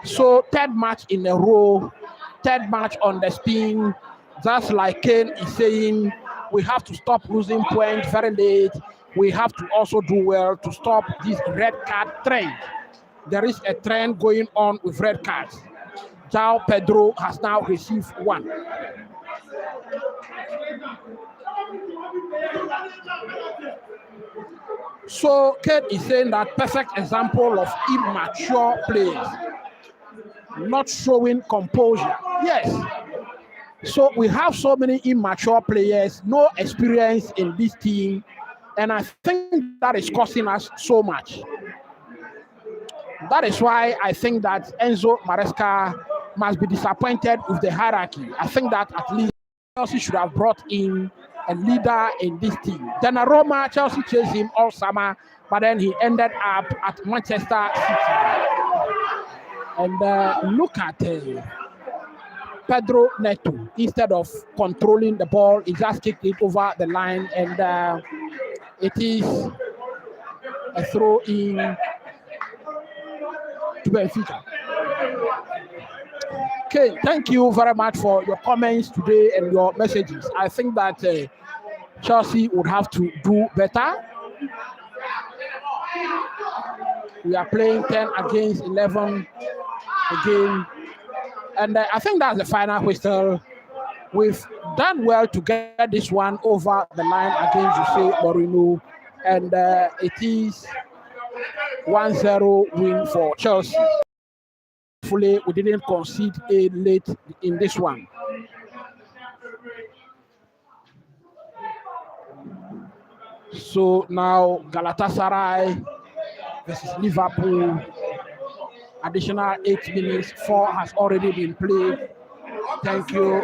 So 3rd match in a row, 3rd match on the spin. Just like Ken is saying, we have to stop losing points very late. We have to also do well to stop this red card trend. There is a trend going on with red cards. João Pedro has now received 1. So Kate is saying that perfect example of immature players not showing composure. Yes. So we have so many immature players, no experience in this team, and I think that is costing us so much. That is why I think that Enzo Maresca must be disappointed with the hierarchy. I think that at least Chelsea should have brought in a leader in this team. Donnarumma, Chelsea chased him all summer, but then he ended up at Manchester City. And look at Pedro Neto. Instead of controlling the ball, he just kicked it over the line, and it is a throw in to Benfica. Okay, thank you very much for your comments today and your messages. I think that Chelsea would have to do better. We are playing 10 against 11 again, and I think that's the final whistle. We've done well to get this one over the line against Jose Mourinho, and it is 1-0 win for Chelsea. Hopefully, we didn't concede a late in this one. So now Galatasaray versus Liverpool. Additional 8 minutes. 4 has already been played. Thank you.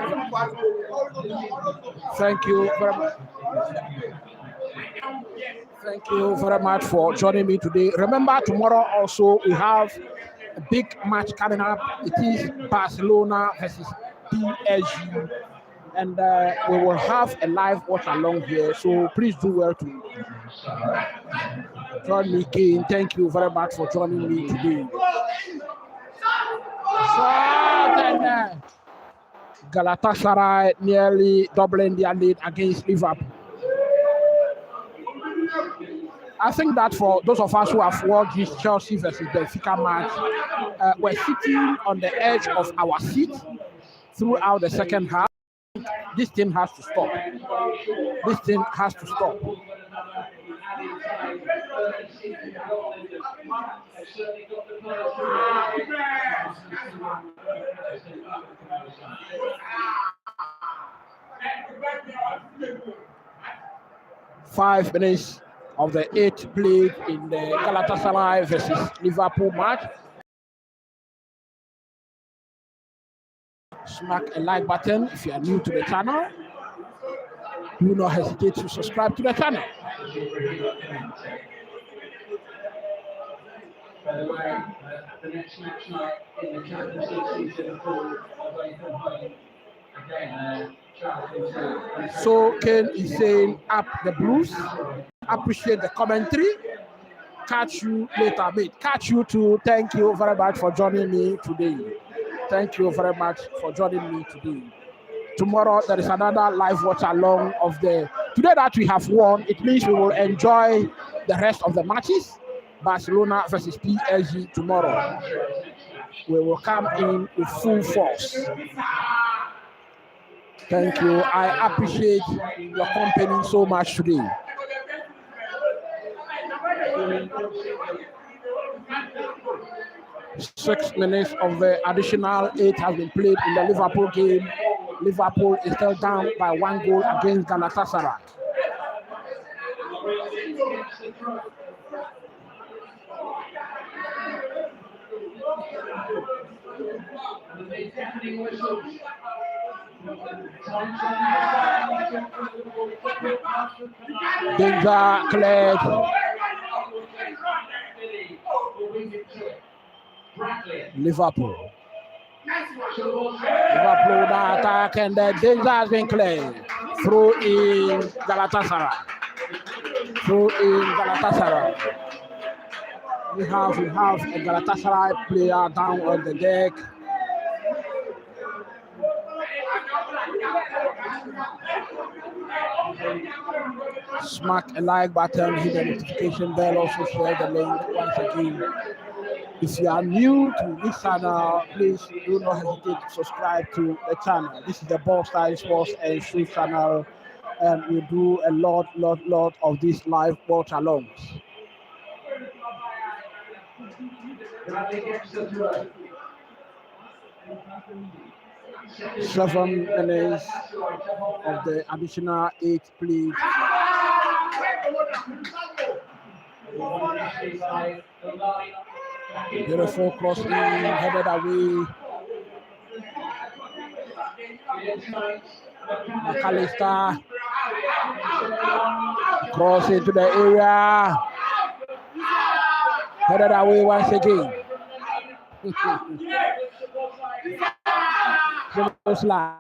Thank you very much. Thank you very much for joining me today. Remember, tomorrow also we have a big match coming up. It is Barcelona versus PSG, and we will have a live watch along here. So please do well to join me again. Thank you very much for joining me today. So then, Galatasaray nearly doubling their lead against Liverpool. I think that for those of us who have watched this Chelsea versus Benfica match, we're sitting on the edge of our seat throughout the second half. This team has to stop. This team has to stop. Five minutes of the 8 played in the Galatasaray versus Liverpool match. Smack a like button if you are new to the channel. Do not hesitate to subscribe to the channel. By the way, the next match night in the Champions League season away from home. Again, so Ken is saying up the Blues. Appreciate the commentary. Catch you later, mate. Catch you too. Thank you very much for joining me today. Thank you very much for joining me today. Tomorrow there is another live watch along of the today that we have won. It means we will enjoy the rest of the matches. Barcelona versus PSG tomorrow. We will come in with full force. Thank you. I appreciate your company so much today. Six minutes of the additional 8 has been played in the Liverpool game. Liverpool is still down by 1 goal against Galatasaray. Danger cleared. Liverpool the attack, and the danger has been cleared. Through in Galatasaray. We have a Galatasaray player down on the deck. Smack a like button, hit the notification bell, also share the link once again. If you are new to this channel, please do not hesitate to subscribe to the channel. This is the Ball Style Sports and Shoes channel, and we do a lot of these live watch alongs. 7 minutes of the additional 8, please. Beautiful crossing, headed away. McAllister cross into the area, headed away once again. Slide.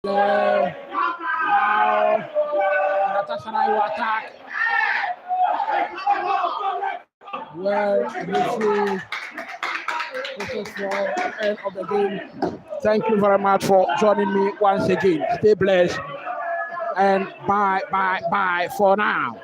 Now Galatasaray will attack. Well, referee, this is for the end of the game. Thank you very much for joining me once again. Stay blessed and bye for now.